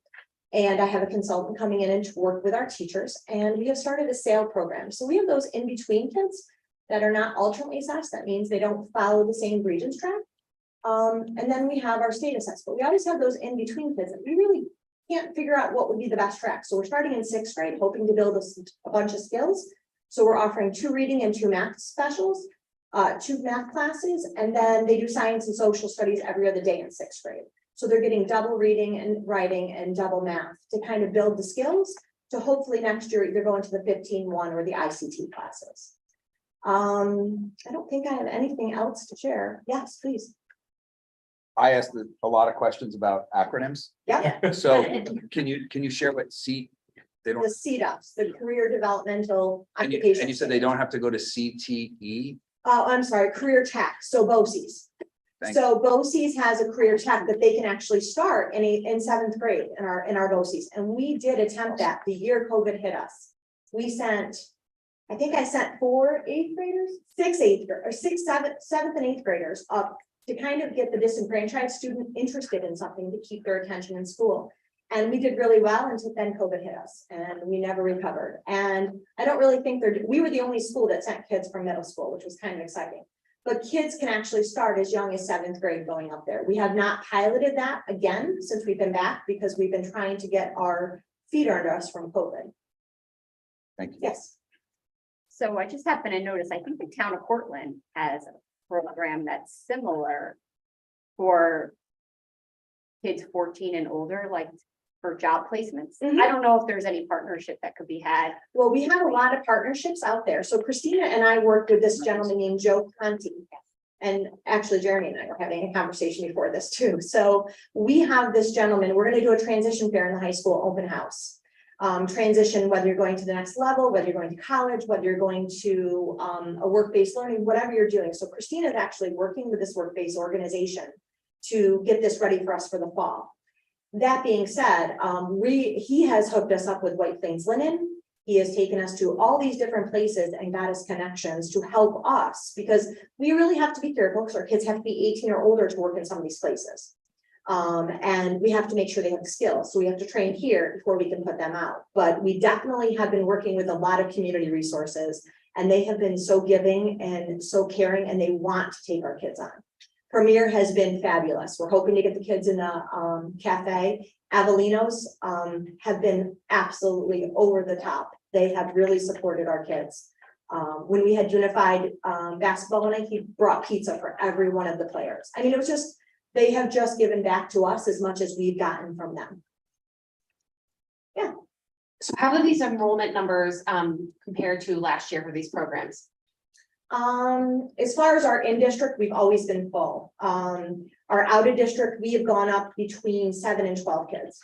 And I have a consultant coming in and to work with our teachers. And we have started a SAIL program. So we have those in-between kids that are not alternately assessed. That means they don't follow the same Regents track. And then we have our state assessed, but we always have those in-between kids that we really can't figure out what would be the best track. So we're starting in sixth grade, hoping to build a bunch of skills. So we're offering 2 reading and 2 math specials, 2 math classes, and then they do science and social studies every other day in sixth grade. So they're getting double reading and writing and double math to kind of build the skills to hopefully next year either go into the 15-1 or the ICT classes. I don't think I have anything else to share. Yes, please. I asked a lot of questions about acronyms. Yeah. So can you share what C, they don't, The CDUPs, the Career Developmental and you Occupation. said they don't have to go to CTE? Oh, I'm sorry, Career Tech, so BOCES. Thank So BOCES has a career tech that they can actually start in seventh grade in our BOCES. And we did attempt that the year COVID hit us. We sent, I think I sent 4 8th graders, 6 8th or 6 7th and 8th graders up to kind of get the disenfranchised student interested in something to keep their attention in school. And we did really well until then COVID hit us and we never recovered. And I don't really think we were the only school that sent kids from middle school, which was kind of exciting. But kids can actually start as young as 7th grade going up there. We have not piloted that again since we've been back because we've been trying to get our feet under us from COVID. Thank you. Yes. So I just happened to notice, I think the town of Portland has a program that's similar for kids 14 and older, like for job placements. Mhm. I don't know if there's any partnership that could be had. Well, we have a lot of partnerships out there. So Christina and I worked with this gentleman named Joe Conti. And actually Jeremy and I were having a conversation before this too. So we have this gentleman, we're going to do a transition fair in the high school open house. Transition, whether you're going to the next level, whether you're going to college, whether you're going to a work-based learning, whatever you're doing. So Christina is actually working with this work-based organization to get this ready for us for the fall. That being said, he has hooked us up with White Plains Linen. He has taken us to all these different places and got us connections to help us because we really have to be careful because our kids have to be 18 or older to work in some of these places. And we have to make sure they have skills. So we have to train here before we can put them out. But we definitely have been working with a lot of community resources and they have been so giving and so caring and they want to take our kids on. Premier has been fabulous. We're hoping to get the kids in the cafe. Avelinos have been absolutely over the top. They have really supported our kids. When we had unified basketball night, he brought pizza for every one of the players. I mean, it was just, they have just given back to us as much as we've gotten from them. Yeah. So how do these enrollment numbers compare to last year for these programs? As far as our in-district, we've always been full. Our out-of-district, we have gone up between 7 and 12 kids.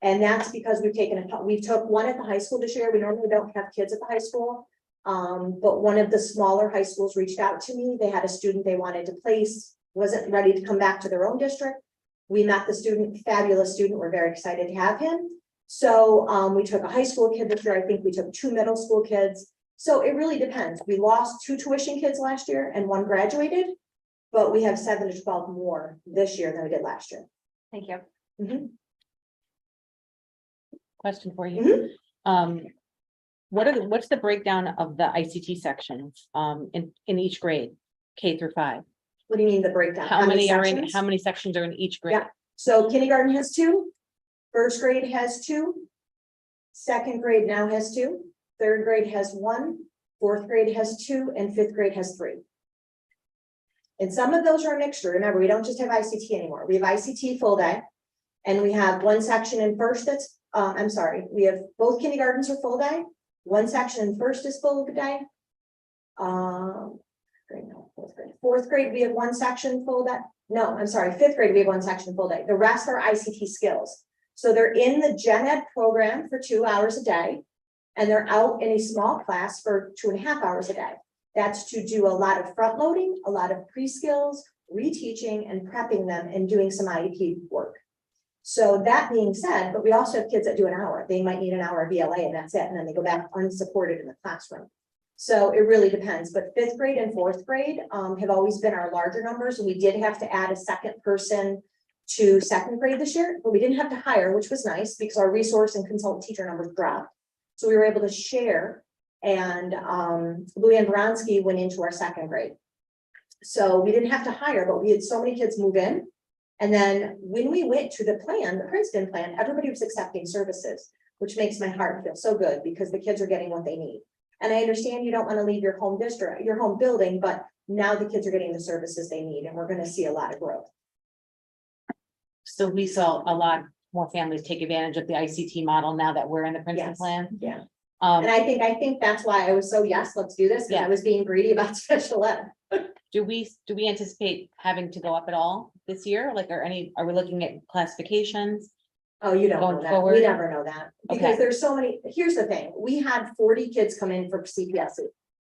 And that's because we took one at the high school this year. We normally don't have kids at the high school. But one of the smaller high schools reached out to me. They had a student they wanted to place, wasn't ready to come back to their own district. We met the student, fabulous student. We're very excited to have him. So we took a high school kid this year. I think we took 2 middle school kids. So it really depends. We lost 2 tuition kids last year and 1 graduated, but we have 7 to 12 more this year than we did last year. Thank you. Mm-hmm. Question for you. What's the breakdown of the ICT sections in each grade, K through 5? What do you mean the breakdown? How many sections? sections are in each grade? Yeah. So kindergarten has 2, 1st grade has 2, 2nd grade now has 2, 3rd grade has 1, 4th grade has 2, and 5th grade has 3. And some of those are a mixture. Remember, we don't just have ICT anymore. We have ICT full day, and we have 1 section in first that's, I'm sorry, we have both kindergartens are full day. 1 section in first is full day. 4th grade, we have 1 section full day. No, I'm sorry, 5th grade, we have 1 section full day. The rest are ICT skills. So they're in the gen ed program for 2 hours a day. And they're out in a small class for 2.5 hours a day. That's to do a lot of front loading, a lot of pre-skills, reteaching and prepping them and doing some IEP work. So that being said, but we also have kids that do an hour. They might need an hour of VLA and that's it. And then they go back unsupported in the classroom. So it really depends. But 5th grade and 4th grade have always been our larger numbers. We did have to add a 2nd person to 2nd grade this year, but we didn't have to hire, which was nice because our resource and consultant teacher numbers dropped. So we were able to share, and Luann Bronski went into our 2nd grade. So we didn't have to hire, but we had so many kids move in And then when we went to the plan, the Princeton plan, everybody was accepting services, which makes my heart feel so good because the kids are getting what they need. And I understand you don't want to leave your home district, your home building, but now the kids are getting the services they need and we're going to see a lot of growth. So we saw a lot more families take advantage of the ICT model now that we're in the Princeton Yes. plan. Yeah. Um, And I think that's why I was so, yes, let's do this. 'Cause Yeah. I was being greedy about special ed. do we anticipate having to go up at all this year? Like, are we looking at classifications? Oh, you don't know Going that. forward? We never know that. Because Okay. there's so many, here's the thing, we had 40 kids come in for CPSE.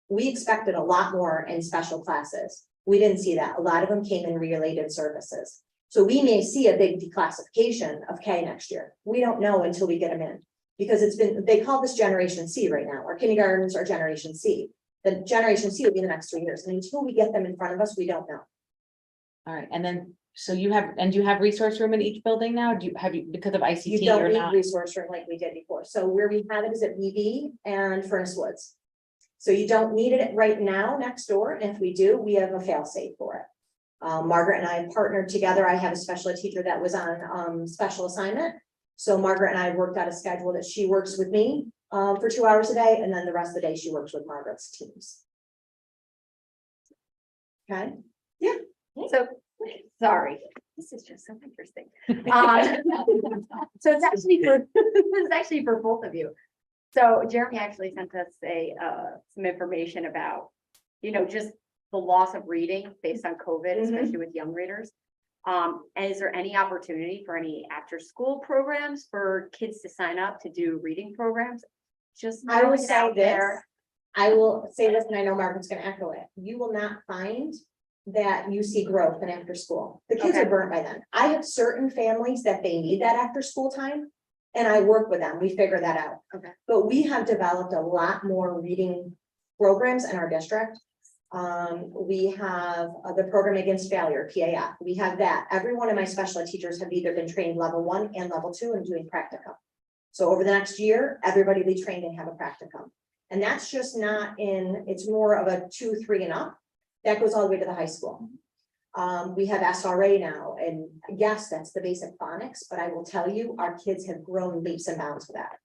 We expected a lot more in special classes. We didn't see that. A lot of them came in related services. So we may see a big declassification of K next year. We don't know until we get them in. Because they call this Generation C right now. Our kindergartens are Generation C. The Generation C will be the next 3 years. And until we get them in front of us, we don't know. All right, and then, so do you have resource room in each building now? Because of You ICT don't or need not? resource room like we did before. So where we have it is at BB and Furnace Woods. So you don't need it right now next door. And if we do, we have a fail safe for it. Margaret and I partnered together. I have a special ed teacher that was on special assignment. So Margaret and I worked out a schedule that she works with me for 2 hours a day. And then the rest of the day she works with Margaret's teams. Okay. So, sorry, this is just so interesting. So it's actually for both of you. So Jeremy actually sent us some information about, just the loss of reading based on COVID, especially with young readers. And is there any opportunity for any after-school programs for kids to sign up to do reading programs? Just I will throwing it say out this. there. I will say this, and I know Margaret's gonna echo it. You will not find that you see growth in after school. The kids Okay. are burnt by then. I have certain families that they need that after school time. And I work with them. We figure that out. Okay. But we have developed a lot more reading programs in our district. We have the program against failure, PAF. We have that. Every one of my special ed teachers have either been trained level 1 and level 2 and doing practicum. So over the next year, everybody will be trained and have a practicum. And that's just not it's more of a 2, 3 and up. That goes all the way to the high school. We have SRA now, and yes, that's the basic phonics, but I will tell you, our kids have grown leaps and bounds for that.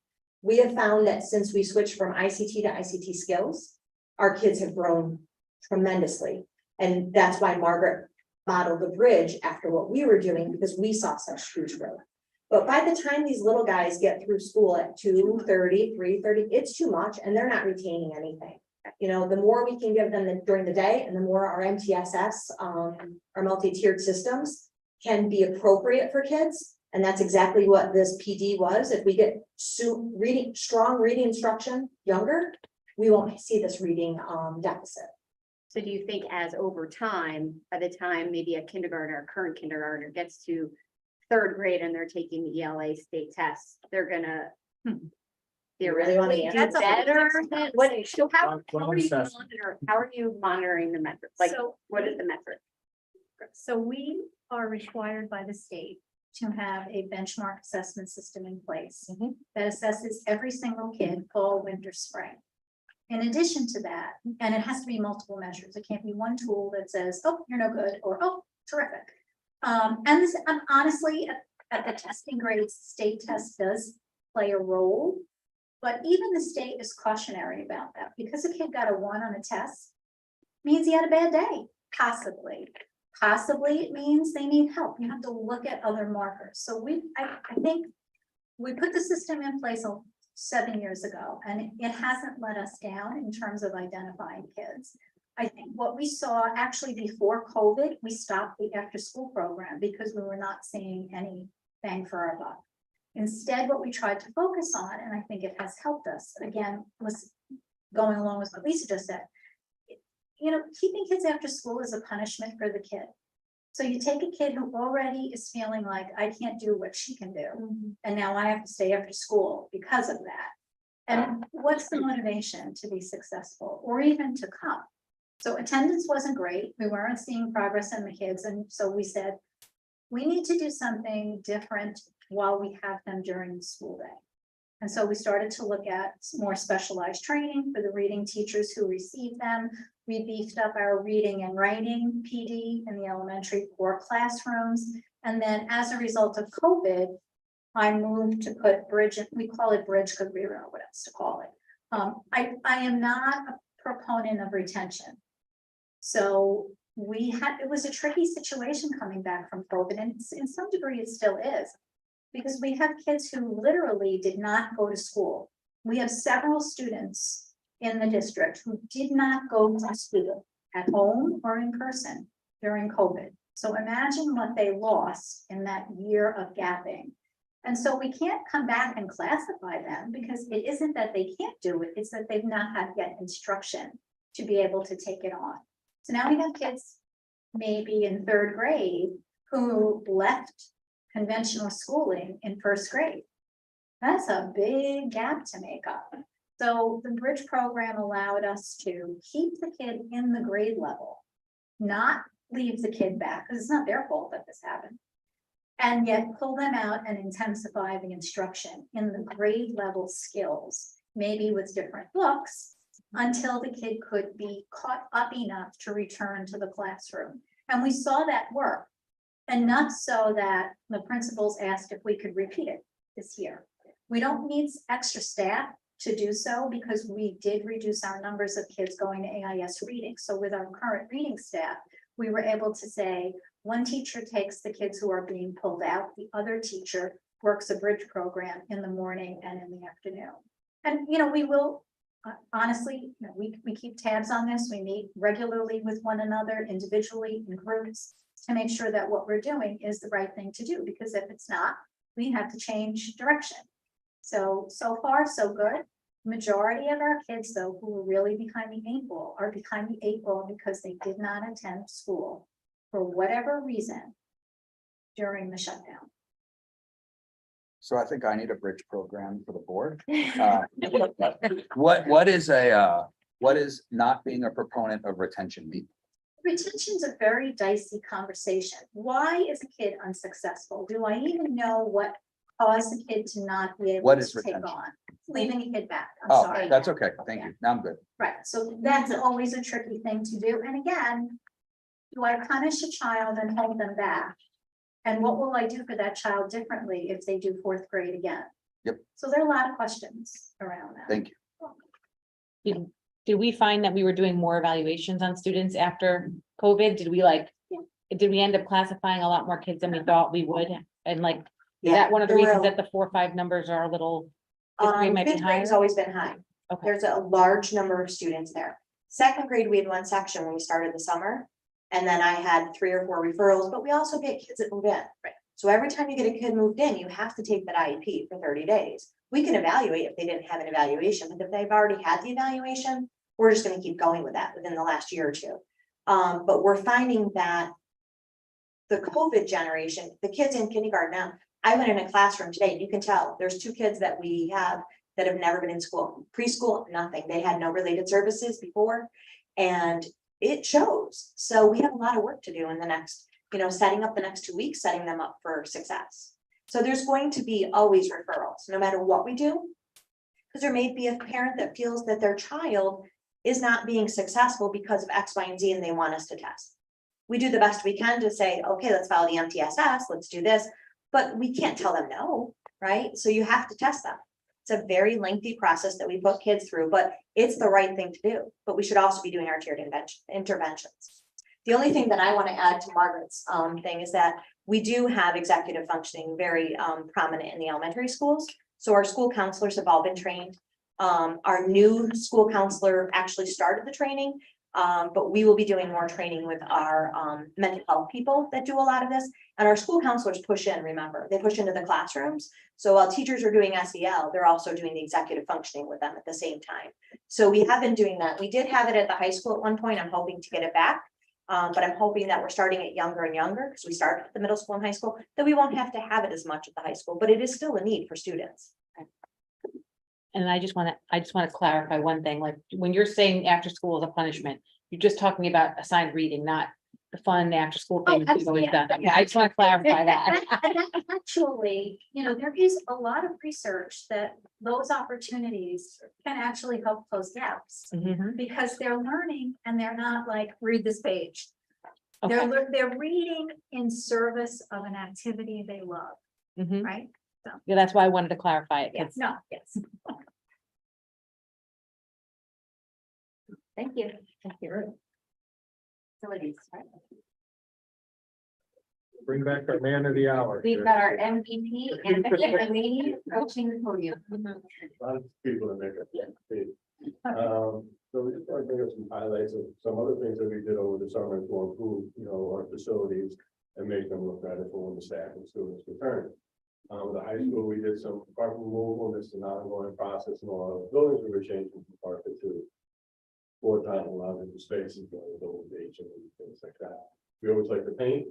We have found that since we switched from ICT to ICT skills, our kids have grown tremendously. And that's why Margaret modeled the bridge after what we were doing, because we saw such huge growth. But by the time these little guys get through school at 2:30, 3:30, it's too much and they're not retaining anything. The more we can give them during the day and the more our MTSS, our multi-tiered systems can be appropriate for kids. And that's exactly what this PD was. If we get strong reading instruction younger, we won't see this reading deficit. So do you think as over time, by the time maybe a current kindergartner gets to 3rd grade and they're taking the ELA state tests, they're gonna theoretically do better than what? So how are you monitoring the metrics? Like, So- what is the metric? So we are required by the state to have a benchmark assessment system in place that assesses every single kid, fall, winter, spring. In addition to that, and it has to be multiple measures. It can't be one tool that says, oh, you're no good, or oh, terrific. And honestly, at the testing grades, state test does play a role. But even the state is cautionary about that, because a kid got a 1 on a test means he had a bad day, possibly. Possibly it means they need help. You have to look at other markers. So I think we put the system in place 7 years ago, and it hasn't let us down in terms of identifying kids. I think what we saw actually before COVID, we stopped the after school program because we were not seeing any bang for our buck. Instead, what we tried to focus on, and I think it has helped us, again, was going along with what Lisa just said. Keeping kids after school is a punishment for the kid. So you take a kid who already is feeling like I can't do what she can do, and now I have to stay after school because of that. And what's the motivation to be successful or even to come? So attendance wasn't great. We weren't seeing progress in the kids. And so we said, we need to do something different while we have them during the school day. And so we started to look at more specialized training for the reading teachers who receive them. We beefed up our reading and writing PD in the elementary core classrooms. And then as a result of COVID, I moved to put bridge, we call it bridge because we don't know what else to call it. I am not a proponent of retention. So it was a tricky situation coming back from COVID, and in some degree it still is. Because we have kids who literally did not go to school. We have several students in the district who did not go to school at home or in person during COVID. So imagine what they lost in that year of gapping. And so we can't come back and classify them because it isn't that they can't do it, it's that they've not had yet instruction to be able to take it on. So now we have kids maybe in 3rd grade who left conventional schooling in 1st grade. That's a big gap to make up. So the bridge program allowed us to keep the kid in the grade level, not leave the kid back, because it's not their fault that this happened. And yet pull them out and intensify the instruction in the grade level skills, maybe with different books, until the kid could be caught up enough to return to the classroom. And we saw that work. Enough so that the principals asked if we could repeat it this year. We don't need extra staff to do so because we did reduce our numbers of kids going to AIS reading. So with our current reading staff, we were able to say, one teacher takes the kids who are being pulled out, the other teacher works a bridge program in the morning and in the afternoon. And, we will, honestly, we keep tabs on this. We meet regularly with one another, individually, in groups, to make sure that what we're doing is the right thing to do, because if it's not, we have to change direction. So far, so good. Majority of our kids, though, who are really behind the 8 ball are behind the 8 ball because they did not attend school for whatever reason during the shutdown. So I think I need a bridge program for the board. What is not being a proponent of retention mean? Retention's a very dicey conversation. Why is a kid unsuccessful? Do I even know what caused the kid to not be able What is to take retention? on? Leaving a kid back. I'm Oh, sorry. that's okay. Thank you. Now I'm good. Right, so that's always a tricky thing to do. And again, do I punish a child and hold them back? And what will I do for that child differently if they do 4th grade again? Yep. So there are a lot of questions around that. Thank you. Did we find that we were doing more evaluations on students after COVID? Did we end up classifying a lot more kids than we thought we would? And is that one of the there were reasons that the 4 or 5 numbers are a little? fifth grade might be 5th grade has higher? always been high. Okay. There's a large number of students there. 2nd grade, we had one section when we started the summer. And then I had 3 or 4 referrals, but we also get kids that move in. Right. So every time you get a kid moved in, you have to take that IEP for 30 days. We can evaluate if they didn't have an evaluation, but if they've already had the evaluation, we're just going to keep going with that within the last year or 2. But we're finding that the COVID generation, the kids in kindergarten now, I went in a classroom today, you can tell there's 2 kids that we have that have never been in school, preschool, nothing. They had no related services before, and it shows. So we have a lot of work to do in the next, setting up the next 2 weeks, setting them up for success. So there's going to be always referrals, no matter what we do. Because there may be a parent that feels that their child is not being successful because of X, Y, and Z, and they want us to test. We do the best we can to say, okay, let's follow the MTSS, let's do this, but we can't tell them no, right? So you have to test them. It's a very lengthy process that we put kids through, but it's the right thing to do. But we should also be doing our tiered interventions. The only thing that I want to add to Margaret's thing is that we do have executive functioning very prominent in the elementary schools. So our school counselors have all been trained. Our new school counselor actually started the training, but we will be doing more training with our mental health people that do a lot of this. And our school counselors push in, remember, they push into the classrooms. So while teachers are doing SEL, they're also doing the executive functioning with them at the same time. So we have been doing that. We did have it at the high school at one point. I'm hoping to get it back. But I'm hoping that we're starting it younger and younger because we started at the middle school and high school, that we won't have to have it as much at the high school, but it is still a need for students. And I just want to clarify one thing, like when you're saying after school is a punishment, you're just talking about assigned reading, not the fun after school thing. You've always done. Yeah, I just want to clarify that. Actually, there is a lot of research that those opportunities can actually help close gaps Mhm. because they're learning and they're not like, read this page. They're reading in service of an activity they love, Mhm. right? Yeah, that's why I wanted to clarify it. 'Cause No, yes. Thank you. Thank you. Facilities, right? Bring back our man of the hour. We've got our MVP and Amy coaching the podium. A lot of people that make it. So we just want to bring up some highlights of some other things that we did over the summer to improve, our facilities and make them look better for when the staff and students return. The high school, we did some carpet removal, this is an ongoing process, and all the buildings we were changing from carpet to floor tile, allowing the spaces, elevation and things like that. We always like to paint,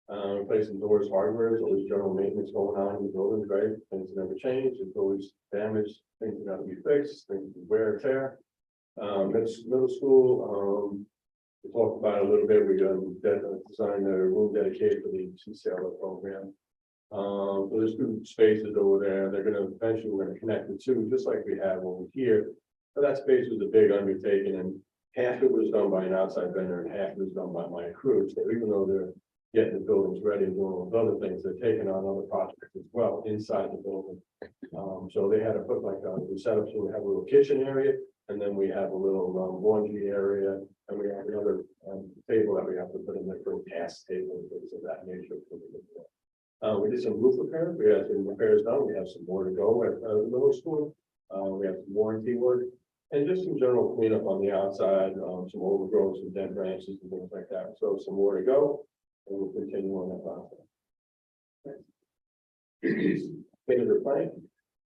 replacing doors, hardware, there's always general maintenance going on in the building, right? Things never change, it's always damaged, things that gotta be fixed, things wear and tear. Middle school, we talked about it a little bit, we designed a room dedicated for the CCLA program. So there's two spaces over there, they're gonna, eventually, we're gonna connect the two, just like we have over here. But that space was a big undertaking, and half it was done by an outside vendor, and half was done by my crew, so even though they're getting the buildings ready and doing all those other things, they're taking on other projects as well inside the building. So they had to put like a setup, so we have a little kitchen area, and then we have a little laundry area, and we have another table that we have to put in there for a task table and things of that nature. We did some roof repairs, we had some repairs done, we have some more to go at the middle school. We have some warranty work, and just some general cleanup on the outside, some overgrowth, some dead branches and things like that, so some more to go. And we'll continue on that process. Finish the plank.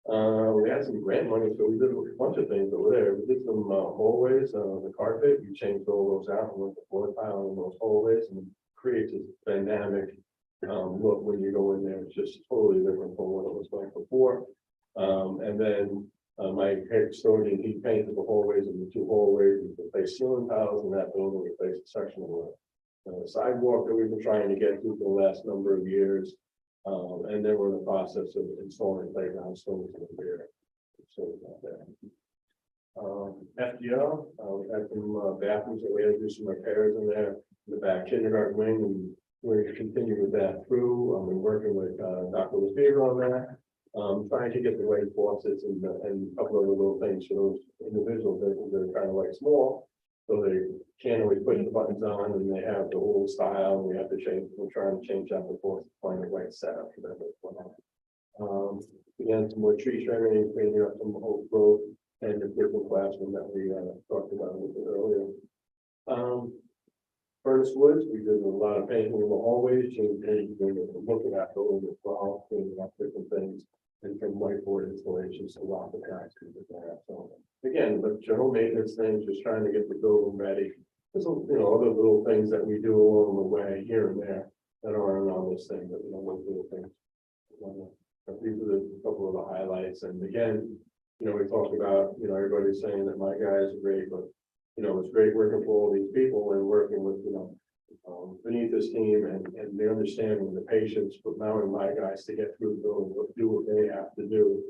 We had some grant money, so we did a bunch of things over there. We did some hallways, the carpet, we changed all those out and went to floor tile in those hallways, and creates this dynamic look when you go in there. It's just totally different from what it was like before. And then my head custodian, he painted the hallways in the two hallways, we replaced ceiling tiles in that building, replaced a section of the sidewalk that we've been trying to get through for the last number of years. And then we're in the process of installing playground swings in the rear. So there. FGL, we had some bathrooms that we had to do some repairs in there, in the back kindergarten wing, and we're going to continue with that through. We're working with Dr. Lefevre on that. Trying to get the right faucets and a couple of little things for those individuals that are kind of like small. So they can't always put the buttons on, and they have the whole style, and we have to change, we're trying to change out the faucets, find the right setup for them. Again, some more tree trimming, cleaning up some old growth, and the different classroom that we talked about a little bit earlier. Furnace Woods, we did a lot of painting in the hallways, changing, looking at those as well, cleaning up different things, and from whiteboard installations to lock the cracks. So again, the general maintenance things, just trying to get the building ready. There's other little things that we do along the way here and there that aren't on this thing, but those little things. But these are a couple of the highlights, and again, we talked about, everybody's saying that my guys are great, but it's great working for all these people and working with, beneath this team and the understanding and the patience, but allowing my guys to get through the building, do what they have to do.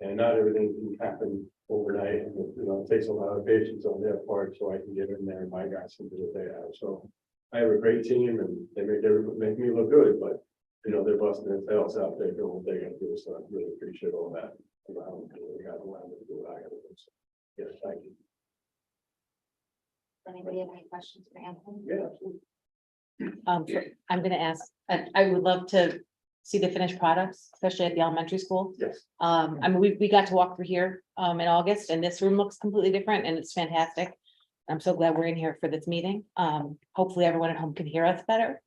And not everything can happen overnight, and it takes a lot of patience on their part, so I can get in there and my guys can do what they have. So I have a great team, and they make me look good, but they're busting their tails out there doing what they gotta do. So I really appreciate all that. We got to learn to do what I gotta do. So, yes, thank you. Anybody have any questions for Anthony? Yeah, absolutely. I'm gonna ask, I would love to see the finished products, especially at the elementary school. Yes. I mean, we got to walk through here in August, and this room looks completely different, and it's fantastic. I'm so glad we're in here for this meeting. Hopefully everyone at home can hear us better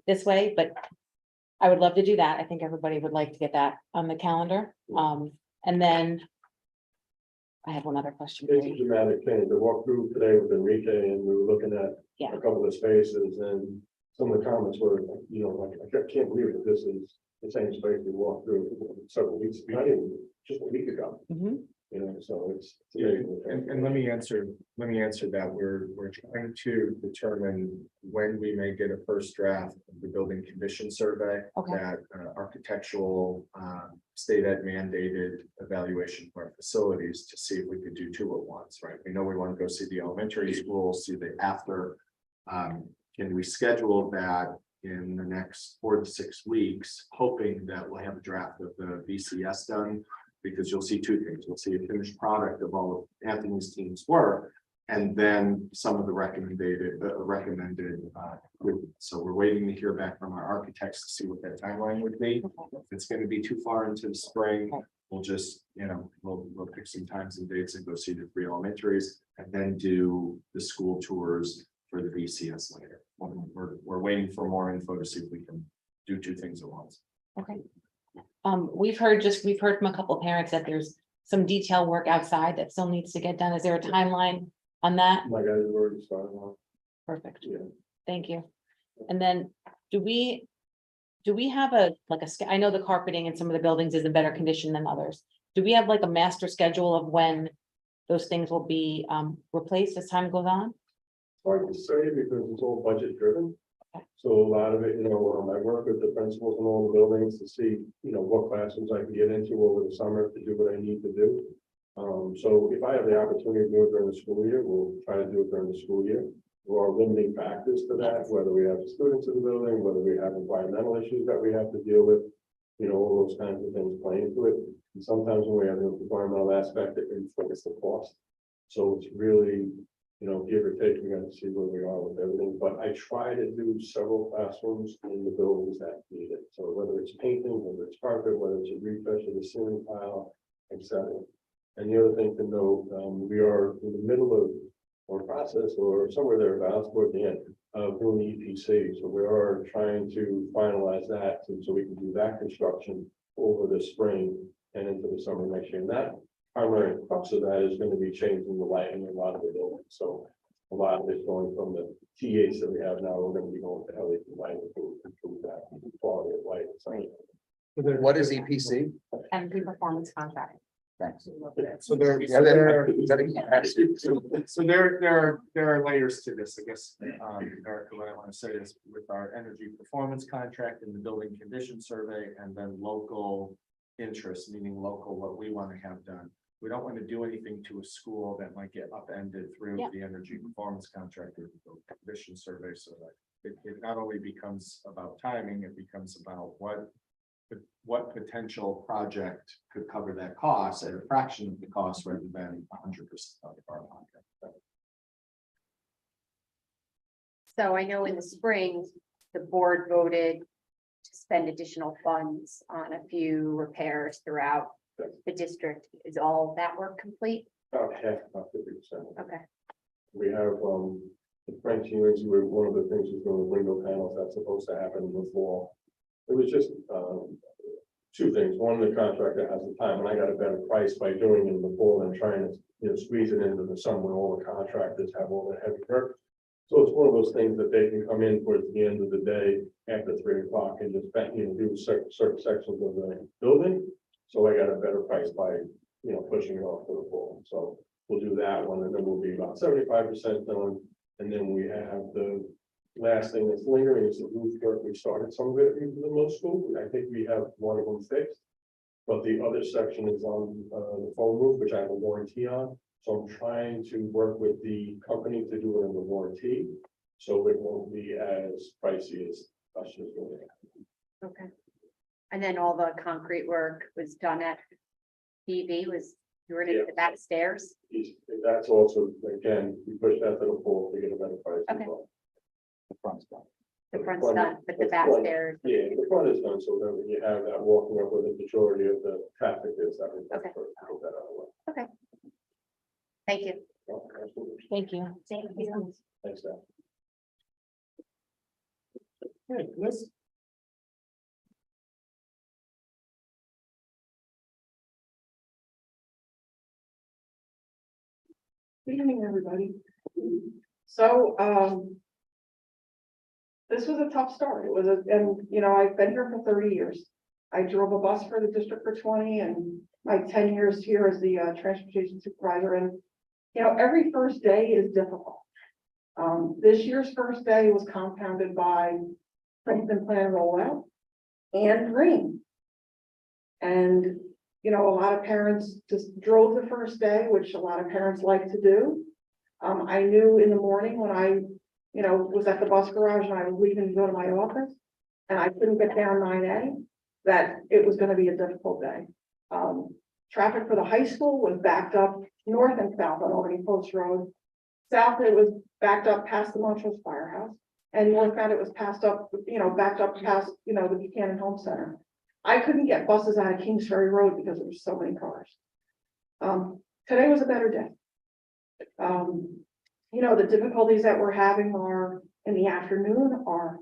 this way, but I would love to do that. I think everybody would like to get that on the calendar. And then I have one other question. for It's a you. dramatic change. I walked through today with Enrique, and we were looking at Yeah. a couple of spaces, and some of the comments were, like, I can't believe that this is the same space we walked through several weeks, not even just a week ago. Mhm. So it's Yeah, amazing. and let me answer that. We're trying to determine when we may get a first draft of the building condition survey. Okay. That architectural state ed mandated evaluation for our facilities, to see if we could do two at once, right? We know we want to go see the elementary school, see the after can we schedule that in the next 4 to 6 weeks, hoping that we'll have a draft of the VCS done? Because you'll see two things. We'll see a finished product of all of Anthony's team's work, and then some of the recommended improvements. So we're waiting to hear back from our architects to see what that timeline would be. If it's going to be too far into the spring, we'll just, we'll pick some times and dates and go see the 3 elementaries, and then do the school tours for the VCS later. We're waiting for more info to see if we can do 2 things at once. Okay. We've heard from a couple of parents that there's some detail work outside that still needs to get done. Is there a timeline on that? My guys have already started on. Perfect. Yeah. Thank you. And then do we have I know the carpeting in some of the buildings is in better condition than others. Do we have like a master schedule of when those things will be replaced as time goes on? Hard to say because it's all budget driven. So a lot of it, I work with the principals in all the buildings to see, what classrooms I can get into over the summer to do what I need to do. So if I have the opportunity to do it during the school year, we'll try to do it during the school year. There are limiting factors to that, whether we have students in the building, whether we have environmental issues that we have to deal with, all those kinds of things play into it. And sometimes when we have the environmental aspect, it inflates the cost. So it's really, give or take, we got to see where we are with everything. But I try to do several classrooms in the buildings that need it. So whether it's painting, whether it's carpet, whether it's a refresh of the ceiling tile, etc. And the other thing to note, we are in the middle of or process or somewhere thereabouts toward the end of doing the EPC. So we are trying to finalize that so we can do that construction over the spring and into the summer next year. And that primary crux of that is going to be changing the lighting in a lot of the buildings. So a lot of it's going from the TAs that we have now, we're going to be going to LED lighting to improve that quality of light. What is EPC? Energy performance contract. Thanks. So there are layers to this, I guess. Erica, what I want to say is with our energy performance contract and the building condition survey, and then local interest, meaning local, what we want to have done. We don't want to do anything to a school that might get upended through the energy performance contract or the condition survey, so that it not only becomes about timing, it becomes about what potential project could cover that cost at a fraction of the cost rather than 100% of our contract. So I know in the spring, the board voted to spend additional funds on a few repairs throughout the district. Is all of that work complete? About half, about 50%. Okay. We have the French units, where one of the things is doing the window panels. That's supposed to happen in the fall. It was just 2 things. One, the contractor has the time, and I got a better price by doing it in the fall than trying to squeeze it into the summer when all the contractors have all the heavy work. So it's one of those things that they can come in towards the end of the day after 3 o'clock and just do certain sections of the building. So I got a better price by pushing it off to the fall. So we'll do that one, and then we'll be about 75% done. And then we have the last thing that's lingering is the roof work. We started some of it in the middle school. I think we have one of them fixed, but the other section is on the foam roof, which I have a warranty on. So I'm trying to work with the company to do it in the warranty, so it won't be as pricey as us just doing it. Okay. And then all the concrete work was done at PV, you were in the back stairs? That's also, again, we push that to the fall to get a better price. as Okay. well. The front's done. The front's done, but the back stairs. Yeah, the front is done, so that when you have that walking up where the majority of the traffic is, that we Okay. put that out of the way. Thank you. Yeah, absolutely. Thank you. Thank you. Thanks, Dan. Okay, Liz? Good evening, everybody. So, this was a tough start. It was I've been here for 30 years. I drove a bus for the district for 20 and my 10 years here as the transportation supervisor. And, every first day is difficult. This year's first day was compounded by Princeton plan rollout and rain. And a lot of parents just drove the first day, which a lot of parents like to do. I knew in the morning when I was at the bus garage and I was leaving to go to my office. And I couldn't get down 9A, that it was gonna be a difficult day. Traffic for the high school was backed up north and south on Albany Post Road. South, it was backed up past the Montrose Firehouse. And northbound, it was backed up past, the Buchanan Home Center. I couldn't get buses out of Kings Ferry Road because there were so many cars. Today was a better day. The difficulties that we're having are in the afternoon are,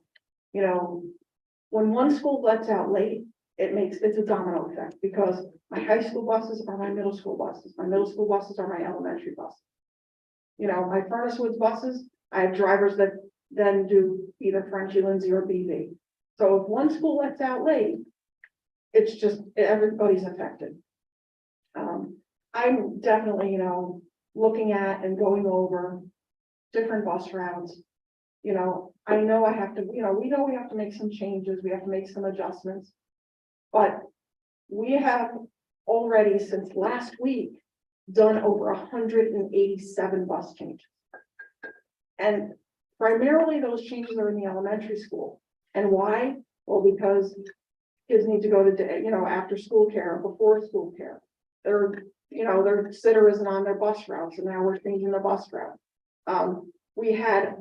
when one school lets out late, it's a domino effect because my high school buses are my middle school buses. My middle school buses are my elementary buses. My Furnace Woods buses, I have drivers that then do either Frenchy, Lindsay, or BV. So if one school lets out late, it's just, everybody's affected. I'm definitely, looking at and going over different bus routes. I know I have to, we know we have to make some changes, we have to make some adjustments. But we have already, since last week, done over 187 bus changes. And primarily those changes are in the elementary school. And why? Well, because kids need to go to, after school care, before school care. Their sitter isn't on their bus route, so now we're changing the bus route. We had,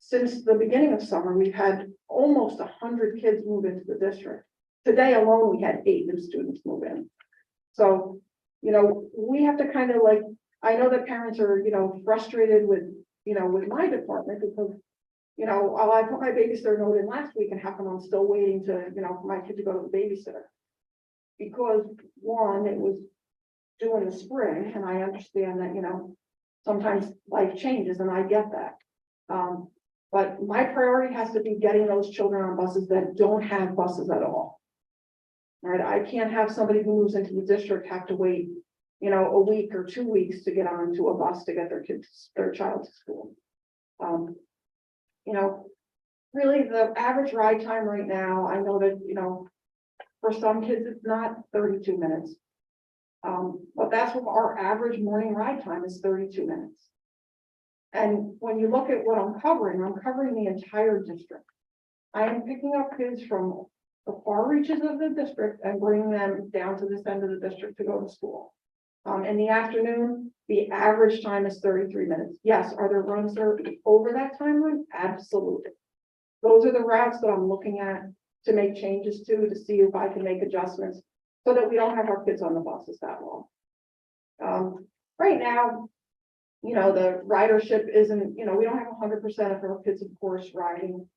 since the beginning of summer, we've had almost 100 kids move into the district. Today alone, we had 8 new students move in. So, we have to kind of I know that parents are, frustrated with, with my department because, I put my babysitter note in last week and how come I'm still waiting to, for my kid to go to the babysitter? Because one, it was due in the spring and I understand that, sometimes life changes and I get that. But my priority has to be getting those children on buses that don't have buses at all. Right, I can't have somebody who moves into the district have to wait, a week or 2 weeks to get onto a bus to get their child to school. Really the average ride time right now, I know that, for some kids, it's not 32 minutes. But that's what our average morning ride time is, 32 minutes. And when you look at what I'm covering the entire district. I am picking up kids from the far reaches of the district and bringing them down to this end of the district to go to school. In the afternoon, the average time is 33 minutes. Yes, are there runs that are over that time limit? Absolutely. Those are the routes that I'm looking at to make changes to see if I can make adjustments so that we don't have our kids on the buses that long. Right now, the ridership isn't, we don't have 100% of our kids, of course, riding.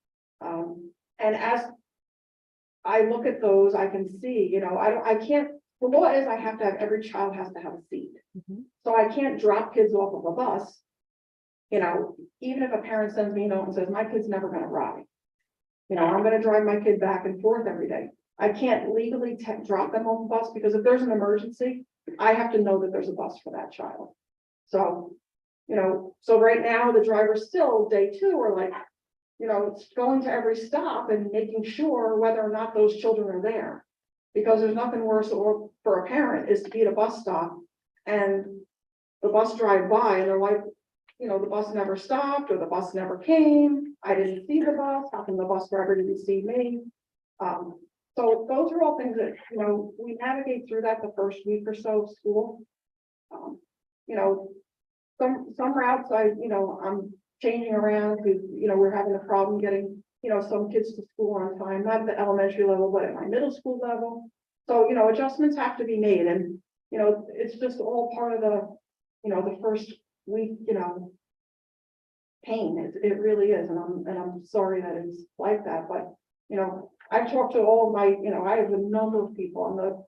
And as I look at those, I can see, I can't, the law is I have to have, every child has to have a seat. So I can't drop kids off of a bus. Even if a parent sends me a note and says, my kid's never gonna ride. I'm gonna drive my kid back and forth every day. I can't legally drop them on the bus because if there's an emergency, I have to know that there's a bus for that child. So, so right now the drivers still day 2 are like, it's going to every stop and making sure whether or not those children are there. Because there's nothing worse for a parent is to be at a bus stop and the bus drive by and they're like, the bus never stopped or the bus never came. I didn't see the bus. How come the bus driver didn't see me? So those are all things that, we navigate through that the first week or so of school. Some routes I'm changing around because, we're having a problem getting, some kids to school on time, not at the elementary level, but at my middle school level. So, adjustments have to be made and, it's just all part of the, the first week, pain. It really is. And I'm sorry that it's like that, but, I've talked to all of my, I have a number of people. I'm the,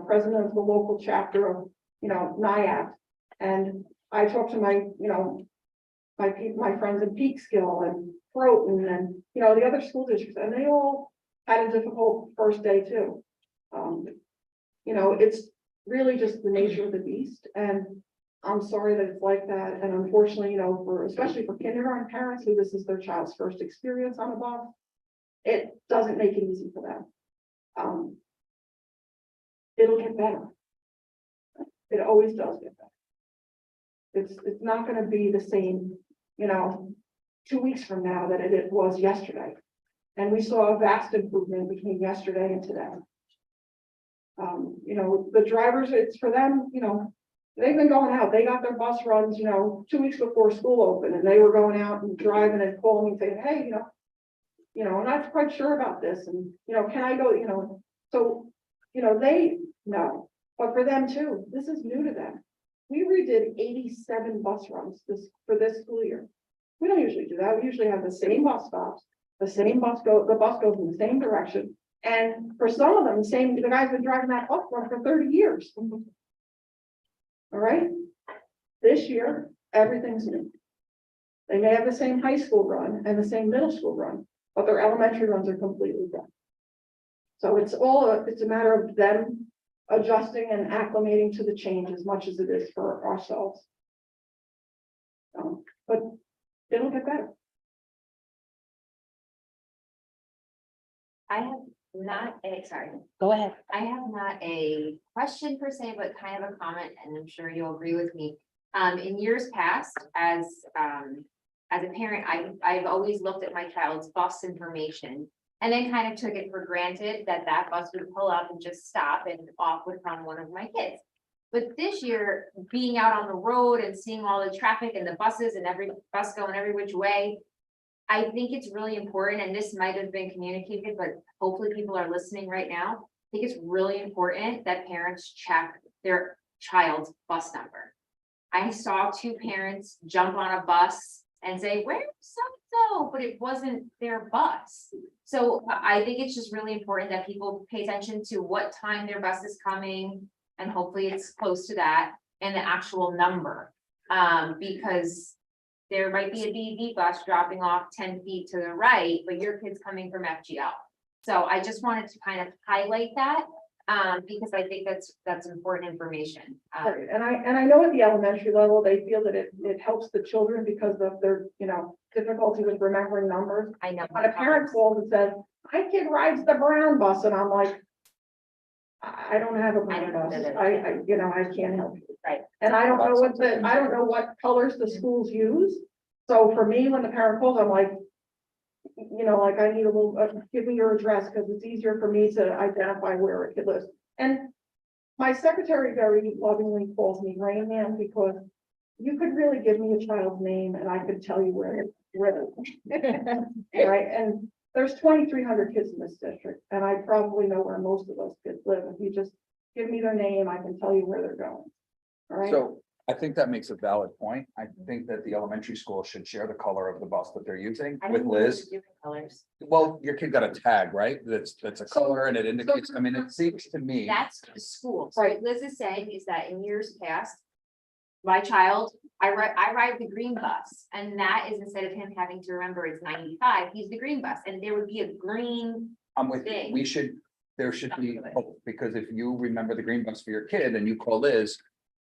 president of the local chapter of, NIAP. And I talked to my, my friends in Peekskill and Croton and, the other school districts, and they all had a difficult first day too. It's really just the nature of the beast. And I'm sorry that it's like that. And unfortunately, especially for kindergarten parents who this is their child's first experience on a bus, it doesn't make it easy for them. It'll get better. It always does get better. It's not going to be the same, 2 weeks from now than it was yesterday. And we saw a vast improvement between yesterday and today. You know, the drivers, it's for them, you know, they've been going out, they got their bus runs, you know, 2 weeks before school opened, and they were going out and driving and calling me saying, hey, you know, I'm not quite sure about this, and, you know, can I go, you know, so, you know, they know, but for them too, this is new to them. We redid 87 bus runs for this school year. We don't usually do that. We usually have the same bus stops, the bus goes in the same direction. And for some of them, the guy's been driving that bus run for 30 years. All right. This year, everything's new. They may have the same high school run and the same middle school run, but their elementary runs are completely different. So it's a matter of them adjusting and acclimating to the change as much as it is for ourselves. But it'll get better. I have not sorry. Go ahead. I have not a question per se, but kind of a comment, and I'm sure you'll agree with me. In years past, as a parent, I've always looked at my child's bus information and then kind of took it for granted that that bus would pull up and just stop and off would come one of my kids. But this year, being out on the road and seeing all the traffic and the buses and every bus going every which way, I think it's really important, and this might have been communicated, but hopefully people are listening right now. I think it's really important that parents check their child's bus number. I saw 2 parents jump on a bus and say, where's so-and-so, but it wasn't their bus. So I think it's just really important that people pay attention to what time their bus is coming, and hopefully it's close to that, and the actual number. Because there might be a DV bus dropping off 10 feet to the right, but your kid's coming from FGL. So I just wanted to kind of highlight that, because I think that's important information. Right. And I know at the elementary level, they feel that it helps the children because of their, you know, difficulty with remembering numbers. I know. When a parent calls and says, my kid rides the brown bus, and I'm like, I don't have a brown bus. You know, I can't help you. Right. And I don't know what colors the schools use. So for me, when the parent calls, I'm like, you know, like I need a little, give me your address, because it's easier for me to identify where a kid lives. And my secretary very lovingly calls me Rain Man, because you could really give me a child's name and I could tell you where right? And there's 2,300 kids in this district, and I probably know where most of those kids live. If you just give me their name, I can tell you where they're going. All right. So I think that makes a valid point. I think that the elementary school should share the color of the bus that they're using with Liz. Colors. Well, your kid got a tag, right? That's a color and it indicates, I mean, it seems to me. That's the school. So what Liz is saying is that in years past, my child, I ride the green bus, and that is, instead of him having to remember it's 95, he's the green bus, and there would be a green. I'm with you. There should be both, because if you remember the green bus for your kid and you call Liz,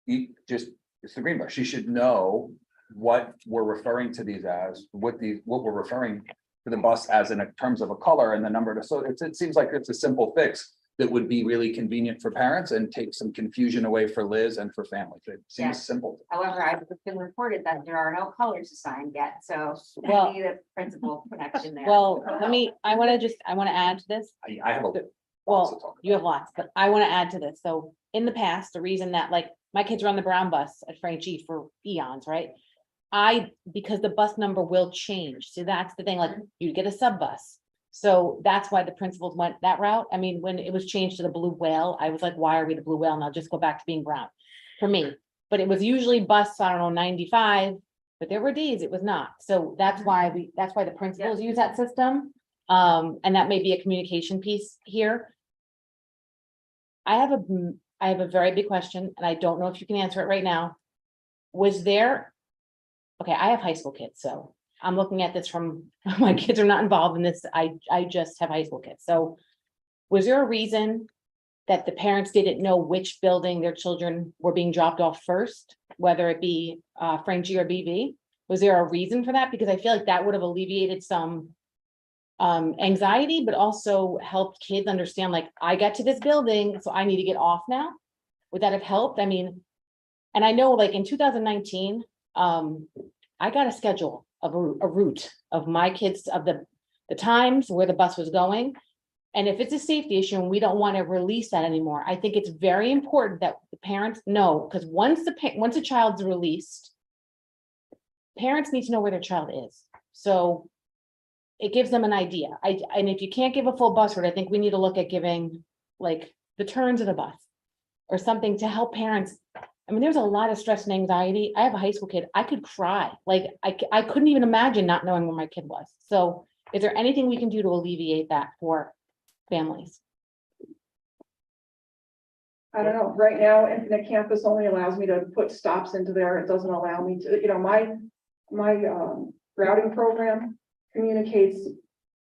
it's the green bus. She should know what we're referring to these as, what we're referring to the bus as in terms of a color and the number. So it seems like it's a simple fix that would be really convenient for parents and take some confusion away for Liz and for families. It seems simple. However, I've been reported that there are no colors assigned yet, so Well- I need a principal connection there. Well, I want to add to this. I have a. Well, you have lots, but I want to add to this. So in the past, the reason that like my kids are on the brown bus at Frank G for eons, right? Because the bus number will change. So that's the thing, like you get a sub bus. So that's why the principals went that route. I mean, when it was changed to the blue whale, I was like, why are we the blue whale? And I'll just go back to being brown for me. But it was usually bus, I don't know, 95, but there were days it was not. So that's why the principals use that system. And that may be a communication piece here. I have a very big question, and I don't know if you can answer it right now. Okay, I have high school kids, so I'm looking at this from, my kids are not involved in this. I just have high school kids. So was there a reason that the parents didn't know which building their children were being dropped off first, whether it be Frank G or BV? Was there a reason for that? Because I feel like that would have alleviated some anxiety, but also helped kids understand, like, I got to this building, so I need to get off now. Would that have helped? I mean, and I know like in 2019, I got a schedule of a route of my kids, of the times where the bus was going. And if it's a safety issue and we don't want to release that anymore, I think it's very important that the parents know, because once a child's released, parents need to know where their child is. So it gives them an idea. And if you can't give a full bus route, I think we need to look at giving like the turns of the bus or something to help parents. I mean, there's a lot of stress and anxiety. I have a high school kid. I could cry. Like I couldn't even imagine not knowing where my kid was. So is there anything we can do to alleviate that for families? I don't know, right now, Infinite Campus only allows me to put stops into there. It doesn't allow me to, my routing program communicates,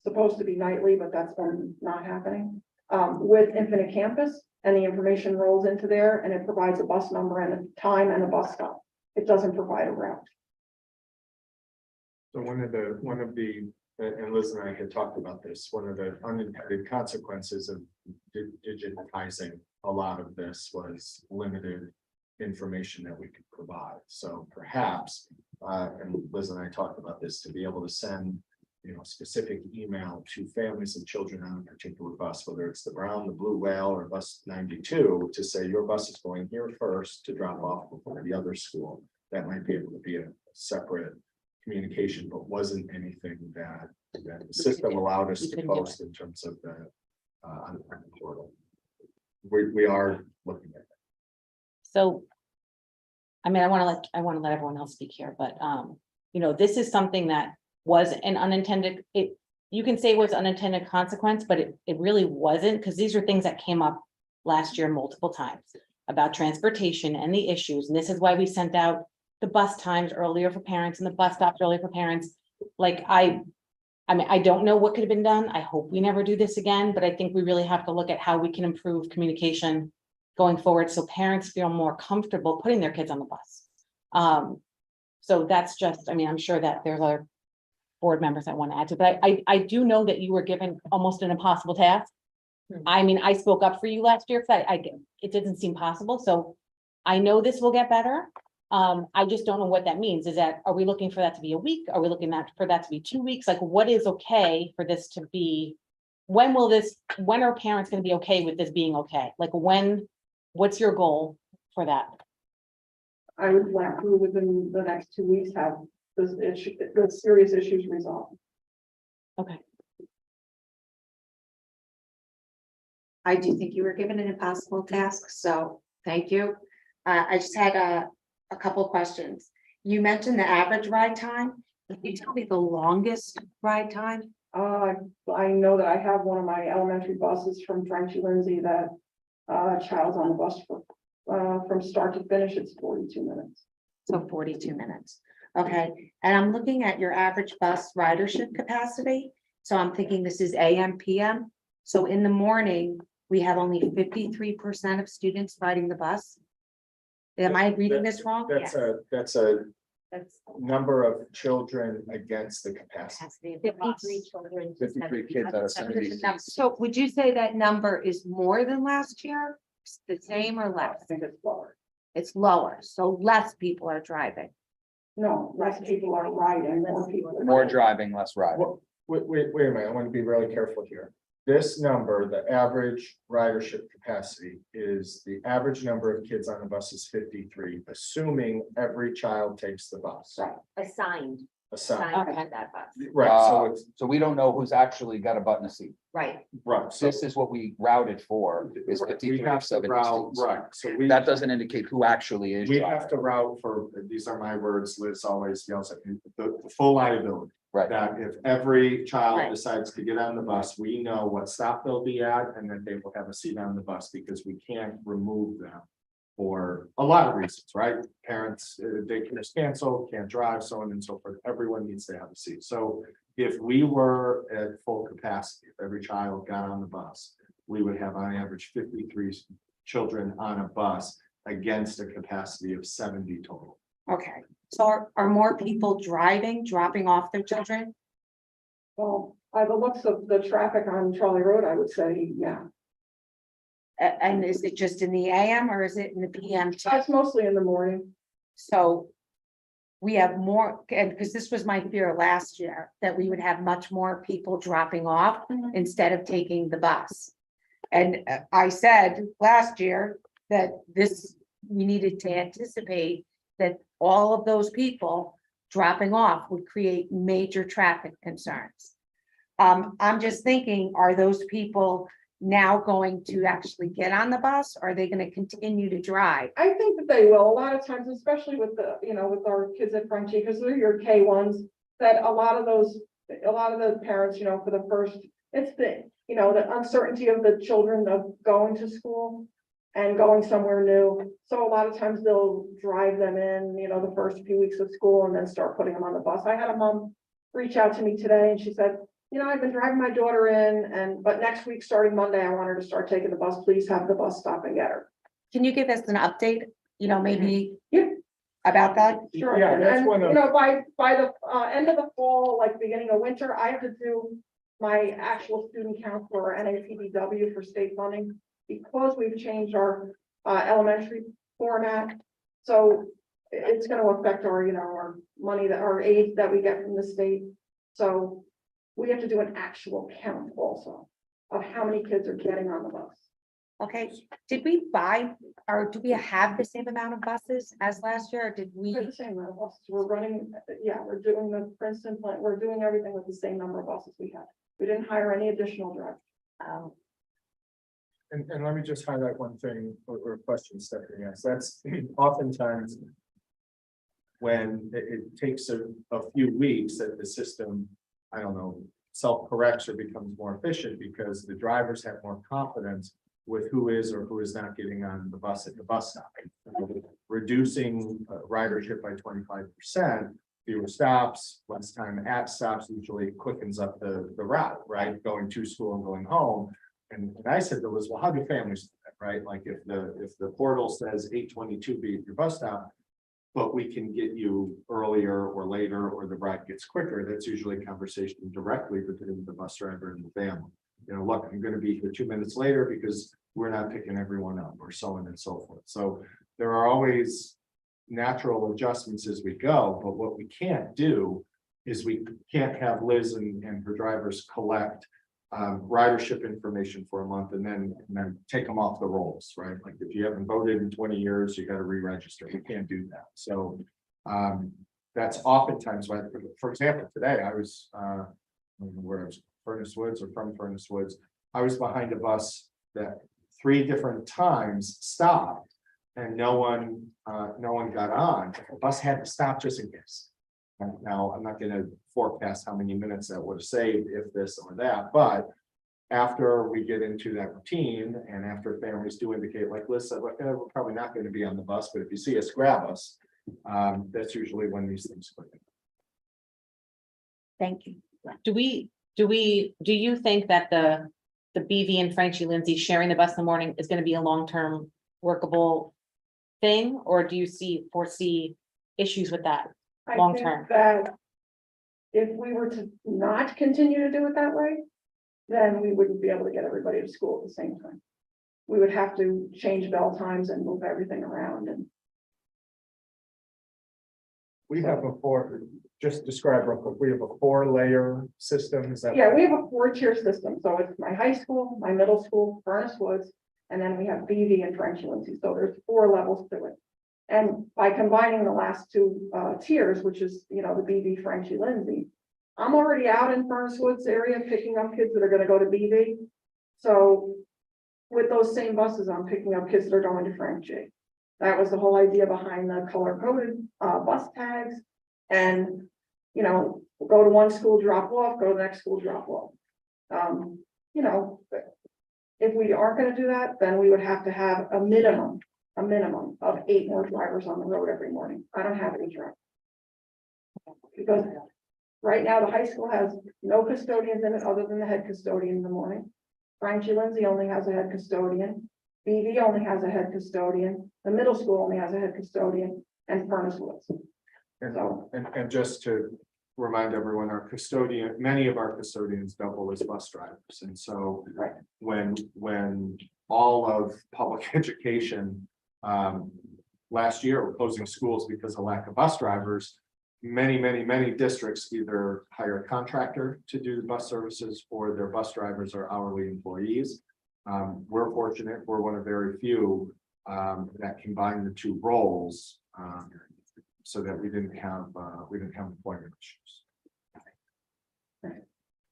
supposed to be nightly, but that's been not happening. With Infinite Campus, and the information rolls into there and it provides a bus number and a time and a bus stop. It doesn't provide a route. So one of the, and Liz and I had talked about this, one of the unintended consequences of digitizing a lot of this was limited information that we could provide. So perhaps, and Liz and I talked about this, to be able to send, specific email to families and children on a particular bus, whether it's the brown, the blue whale, or bus 92, to say your bus is going here first to drop off before the other school. That might be able to be a separate communication, but wasn't anything that the system allowed us to post in terms of the on the portal. We are looking at that. So, I mean, I want to let everyone else speak here, but this is something that was an unintended, you can say it was unintended consequence, but it really wasn't, because these are things that came up last year multiple times about transportation and the issues. And this is why we sent out the bus times earlier for parents and the bus stops earlier for parents. Like I mean, I don't know what could have been done. I hope we never do this again, but I think we really have to look at how we can improve communication going forward so parents feel more comfortable putting their kids on the bus. So that's just, I mean, I'm sure that there's other board members that want to add to, but I do know that you were given almost an impossible task. I mean, I spoke up for you last year because it didn't seem possible. So I know this will get better. I just don't know what that means. Are we looking for that to be a week? Are we looking for that to be 2 weeks? Like, what is okay for this to be? When are parents going to be okay with this being okay? Like what's your goal for that? I would like to, within the next 2 weeks, have the serious issues resolved. Okay. I do think you were given an impossible task, so thank you. I just had a couple of questions. You mentioned the average ride time. Can you tell me the longest ride time? I know that I have one of my elementary buses from Frenchy Lindsay that child's on the bus for from start to finish, it's 42 minutes. So 42 minutes. Okay, and I'm looking at your average bus ridership capacity. So I'm thinking this is AM, PM. So in the morning, we have only 53% of students riding the bus. Am I reading this wrong? That's a number of children against the capacity. 53 children. 53 kids out of 70. So would you say that number is more than last year? The same or less? I think it's lower. It's lower, so less people are driving. No, less people are riding, more people. More driving, less riding. Well, wait a minute, I want to be really careful here. This number, the average ridership capacity, is the average number of kids on the bus is 53, assuming every child takes the bus. Assigned Okay. to that bus. Right, so it's, So we don't know who's actually got a butt in a seat. Right. right, so. This is what we routed for, is we 53 have of to 70 route, students. right, so we. That doesn't indicate who actually is We driving. have to route for, these are my words, Liz always yells at me, the full liability. Right. That if every child Right. decides to get on the bus, we know what stop they'll be at, and that they will have a seat on the bus, because we can't remove them. For a lot of reasons, right? Parents, daycare's canceled, can't drive, so on and so forth. Everyone needs to have a seat. So if we were at full capacity, if every child got on the bus, we would have on average 53 children on a bus against a capacity of 70 total. Okay, so are more people dropping off their children? Well, by the looks of the traffic on Charlie Road, I would say, yeah. And is it just in the AM or is it in the PM? too? It's mostly in the morning. So we have more, and because this was my fear last year, that we would have much more people dropping off instead of taking the bus. And I said last year that we needed to anticipate that all of those people dropping off would create major traffic concerns. I'm just thinking, are those people now going to actually get on the bus? Or are they going to continue to drive? I think that they will, a lot of times, especially with the, with our kids at Frenchie, because they're your K1s, that a lot of the parents, for the first, it's the uncertainty of the children of going to school and going somewhere new. So a lot of times they'll drive them in, the first few weeks of school and then start putting them on the bus. I had a mom reach out to me today and she said, I've been driving my daughter in but next week, starting Monday, I want her to start taking the bus. Please have the bus stop and get her. Can you give us an update, maybe? Yeah. About that? Sure. Yeah, that's And, one of- by the end of the fall, like beginning of winter, I have to do my actual student count for NAPDW for state funding because we've changed our elementary format. So it's going to affect our, our money our aid that we get from the state. So we have to do an actual count also of how many kids are getting on the bus. Okay, did we buy, or do we have the same amount of buses as last year, or did we? We have the same amount of buses. We're running, we're doing the Princeton plant. We're doing everything with the same number of buses we had. We didn't hire any additional drivers. And let me just highlight one thing or question Stephanie asked. That's oftentimes when it takes a few weeks that the system, I don't know, self-corrects or becomes more efficient because the drivers have more confidence with who is or who is not getting on the bus at the bus stop. Reducing ridership by 25%, fewer stops, less time at stops usually quickens up the route, right? Going to school and going home. And I said to Liz, well, how do families do that, right? Like if the portal says 8:22 be at your bus stop, but we can get you earlier or later, or the ride gets quicker, that's usually a conversation directly between the bus driver and the family. Look, I'm going to be here 2 minutes later because we're not picking everyone up, or so on and so forth. So there are always natural adjustments as we go, but what we can't do is we can't have Liz and her drivers collect ridership information for a month and then take them off the rolls, right? Like if you haven't voted in 20 years, you got to re-register. We can't do that. So that's oftentimes why, for example, today I was where I was Furnace Woods or from Furnace Woods. I was behind a bus that 3 different times stopped and no one got on. The bus had to stop just in case. Now, I'm not going to forecast how many minutes that would have saved if this or that, but after we get into that routine and after families do indicate, like Liz said, look, we're probably not going to be on the bus, but if you see us, grab us. That's usually when these things click. Thank you. Do you think that the BV and Frenchie Lindsay sharing the bus in the morning is going to be a long-term workable thing? Or do you foresee issues with that? I Long think term. that if we were to not continue to do it that way, then we wouldn't be able to get everybody to school at the same time. We would have to change bell times and move everything around and. We have just describe real quick, we have a 4-layer system. Is that? Yeah, we have a 4-tier system. So it's my high school, my middle school, Furnace Woods, and then we have BV and Frenchie Lindsay. So there's 4 levels to it. And by combining the last 2 tiers, which is, the BV Frenchie Lindsay, I'm already out in Furnace Woods area picking up kids that are going to go to BV. So with those same buses, I'm picking up kids that are going to Frenchie. That was the whole idea behind the color coded bus tags. And, go to one school, drop off, go to the next school, drop off. If we aren't going to do that, then we would have to have a minimum of 8 more drivers on the road every morning. I don't have any drivers. Because right now the high school has no custodians in it other than the head custodian in the morning. Frenchie Lindsay only has a head custodian. BV only has a head custodian. The middle school only has a head custodian, and Furnace Woods. And just to remind everyone, many of our custodians double as bus drivers. And so when all of public education last year were closing schools because of lack of bus drivers, many districts either hire a contractor to do the bus services or their bus drivers are hourly employees. We're fortunate, we're one of very few that combine the two roles so that we didn't have employment issues.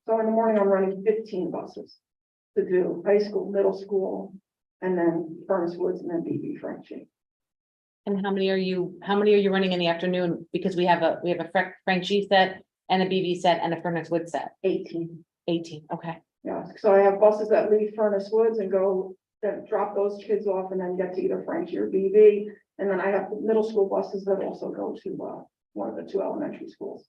So in the morning, I'm running 15 buses to do high school, middle school, and then Furnace Woods and then BB Frenchie. And how many are you running in the afternoon? Because we have a Frenchie set and a BB set and a Furnace Wood set. 18. 18, okay. Yeah, so I have buses that leave Furnace Woods and go, then drop those kids off and then get to either Frenchie or BB. And then I have middle school buses that also go to one of the two elementary schools.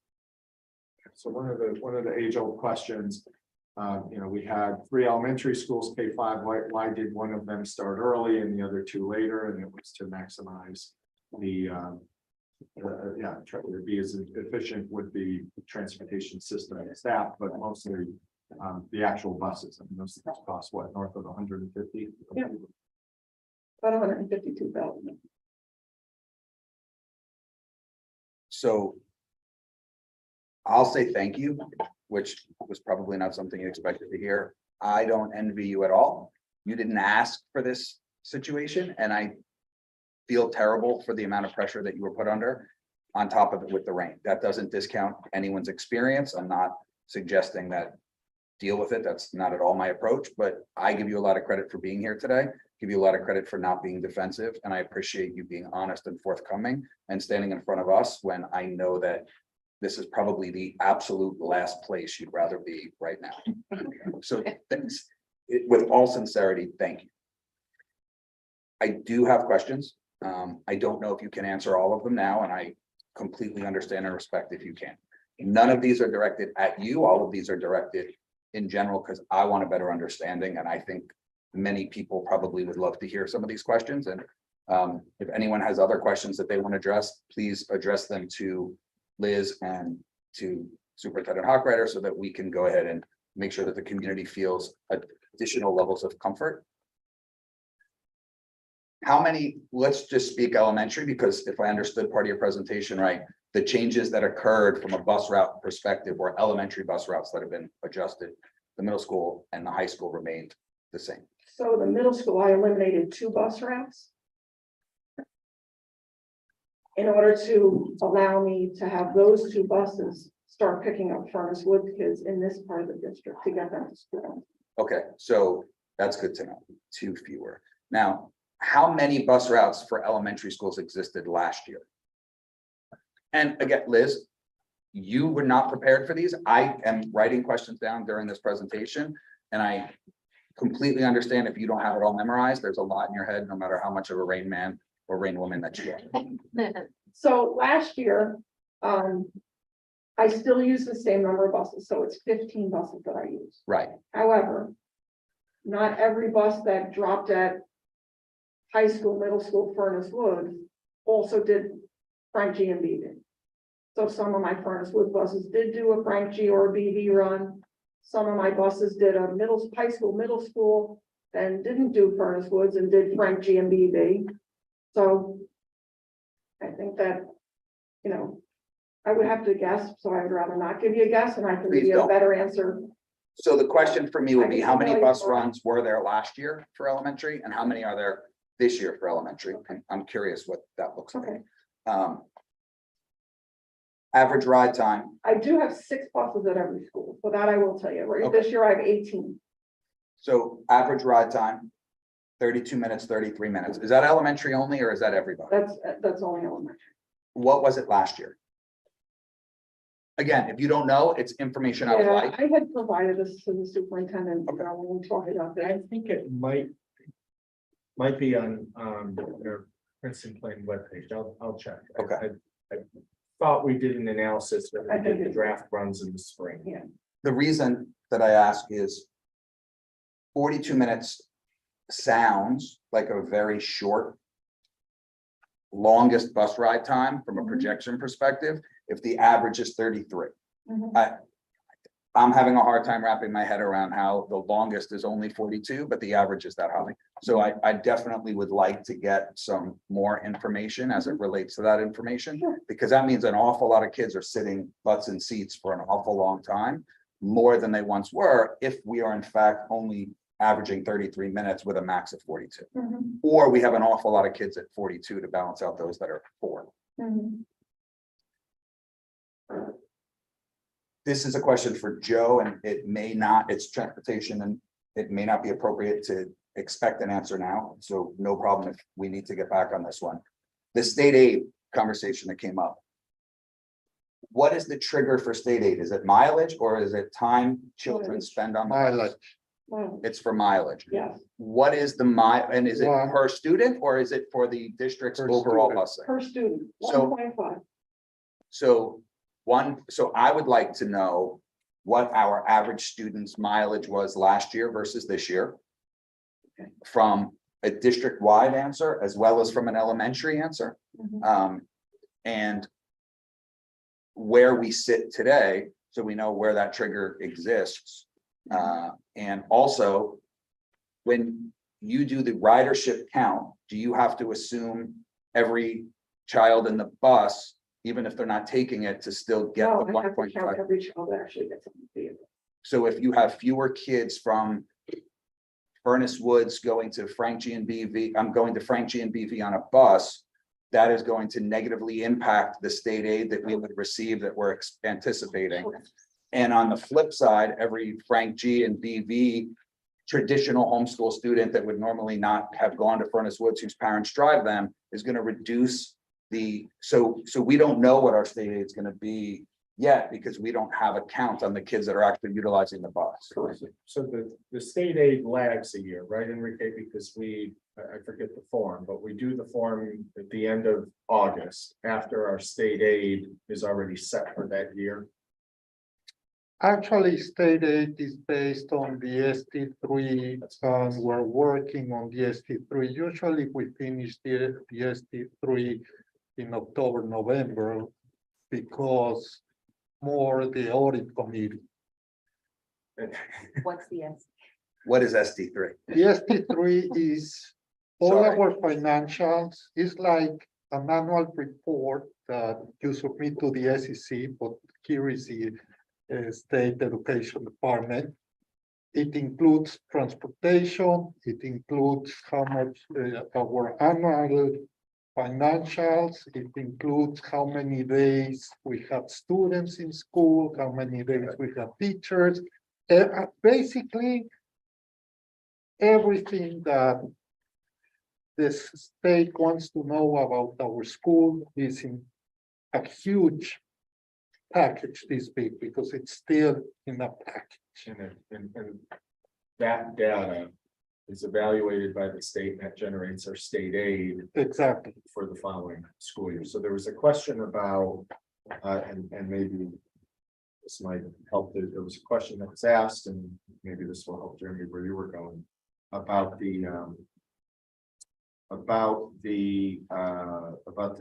So one of the age-old questions, we had 3 elementary schools, K-5, why did one of them start early and the other 2 later? And it was to maximize the try to be as efficient with the transportation system and staff, but mostly the actual buses. I mean, those things cost what, north of 150? Yeah. About 152,000. So I'll say thank you, which was probably not something you expected to hear. I don't envy you at all. You didn't ask for this situation, and I feel terrible for the amount of pressure that you were put under on top of it with the rain. That doesn't discount anyone's experience. I'm not suggesting that deal with it. That's not at all my approach, but I give you a lot of credit for being here today, give you a lot of credit for not being defensive, and I appreciate you being honest and forthcoming and standing in front of us when I know that this is probably the absolute last place you'd rather be right now. So thanks. With all sincerity, thank you. I do have questions. I don't know if you can answer all of them now, and I completely understand and respect if you can. None of these are directed at you. All of these are directed in general, because I want a better understanding. And I think many people probably would love to hear some of these questions. And if anyone has other questions that they want to address, please address them to Liz and to Superintendent Hochreiter so that we can go ahead and make sure that the community feels additional levels of comfort. How many, let's just speak elementary, because if I understood part of your presentation right, the changes that occurred from a bus route perspective or elementary bus routes that have been adjusted, the middle school and the high school remained the same. So the middle school, I eliminated 2 bus routes in order to allow me to have those 2 buses start picking up Furnace Woods kids in this part of the district to get them to school. Okay, so that's good to know, 2 fewer. Now, how many bus routes for elementary schools existed last year? And again, Liz, you were not prepared for these. I am writing questions down during this presentation, and I completely understand if you don't have it all memorized. There's a lot in your head, no matter how much of a rain man or rain woman that you are. So last year, I still use the same number of buses, so it's 15 buses that I use. Right. However, not every bus that dropped at high school, middle school, Furnace Woods also did Frenchie and BB. So some of my Furnace Woods buses did do a Frenchie or a BB run. Some of my buses did a high school, middle school, and didn't do Furnace Woods and did Frenchie and BB. So I think that, I would have to guess, so I would rather not give you a guess, and I can give you a better answer. So the question for me would be, how many bus runs were there last year for elementary, and how many are there this year for elementary? I'm curious what that looks like. Okay. Average ride time. I do have 6 buses at every school, so that I will tell you. Right, Okay. this year I have 18. So average ride time, 32 minutes, 33 minutes. Is that elementary only, or is that everybody? That's only elementary. What was it last year? Again, if you don't know, it's information I would Yeah, like. I had provided this to the superintendent, when we talked about I this. think it might be on their Princeton Plain webpage. I'll check. Okay. I thought we did an analysis that I we think did the it- draft runs in the spring. Yeah. The reason that I ask is 42 minutes sounds like a very short, longest bus ride time from a projection perspective, if the average is 33. Mhm. I'm having a hard time wrapping my head around how the longest is only 42, but the average is that high. So I definitely would like to get some more information as it relates to that information. Because that means an awful lot of kids are sitting butts in seats for an awful long time, more than they once were, if we are in fact only averaging 33 minutes with a max of 42. Mhm. Or we have an awful lot of kids at 42 to balance out those that are 4. Mhm. This is a question for Joe, and it may not, it's transportation, and it may not be appropriate to expect an answer now, so no problem if we need to get back on this one. The state aid conversation that came up. What is the trigger for state aid? Is it mileage or is it time children spend on mileage? Well, It's for mileage. yes, What is the and is it per student or is it for the district's Per overall student. busing? per student, So- 1.5. So I would like to know what our average student's mileage was last year versus this year. From a district-wide answer as well as from an elementary answer. And where we sit today, so we know where that trigger exists. And also, when you do the ridership count, do you have to assume every child in the bus, even if they're not taking it, to still get No, the I have to count 1.5? every child that actually gets on the vehicle. So if you have fewer kids from Furnace Woods going to Frank G and BV, I'm going to Frank G and BV on a bus, that is going to negatively impact the state aid that we would receive that we're anticipating. And on the flip side, every Frank G and BV traditional homeschool student that would normally not have gone to Furnace Woods, whose parents drive them, is going to reduce the, so we don't know what our state aid is going to be yet, because we don't have a count on the kids that are actually utilizing the bus. So the state aid lags a year, right, Enrique, because I forget the form, but we do the form at the end of August, after our state aid is already set for that year. Actually, state aid is based on the ST3, and we're working on the ST3. Usually we finish the ST3 in October, November, because more the audit committee. What's the S? What is SD3? The ST3 is all Sorry. our financials. It's like an annual report that you submit to the SEC, but here is the State Education Department. It includes transportation. It includes how much our annual financials. It includes how many days we have students in school, how many days we have teachers. Basically, everything that the state wants to know about our school is in a huge package this big, because it's still in a package. And that data is evaluated by the state, and that generates our state aid Exactly. for the following school year. So there was a question about, and maybe this might help, there was a question that was asked, and maybe this will help Jeremy where you were going, about the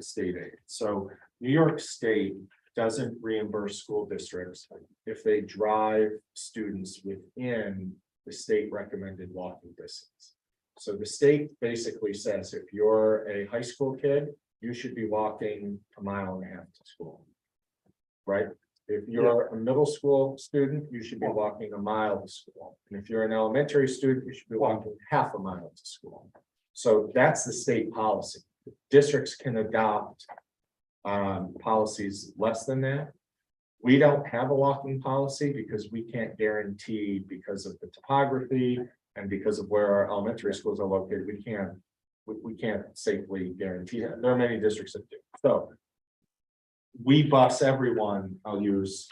state aid. So New York State doesn't reimburse school districts if they drive students within the state recommended walking distance. So the state basically says, if you're a high school kid, you should be walking 1.5 miles to school. Right? If you're a middle school student, you should be walking 1 mile to school. And if you're an elementary student, you should be walking 0.5 mile to school. So that's the state policy. Districts can adopt policies less than that. We don't have a walking policy because we can't guarantee, because of the topography and because of where our elementary schools are located, we can't safely guarantee that. There are many districts that do. So we bus everyone. I'll use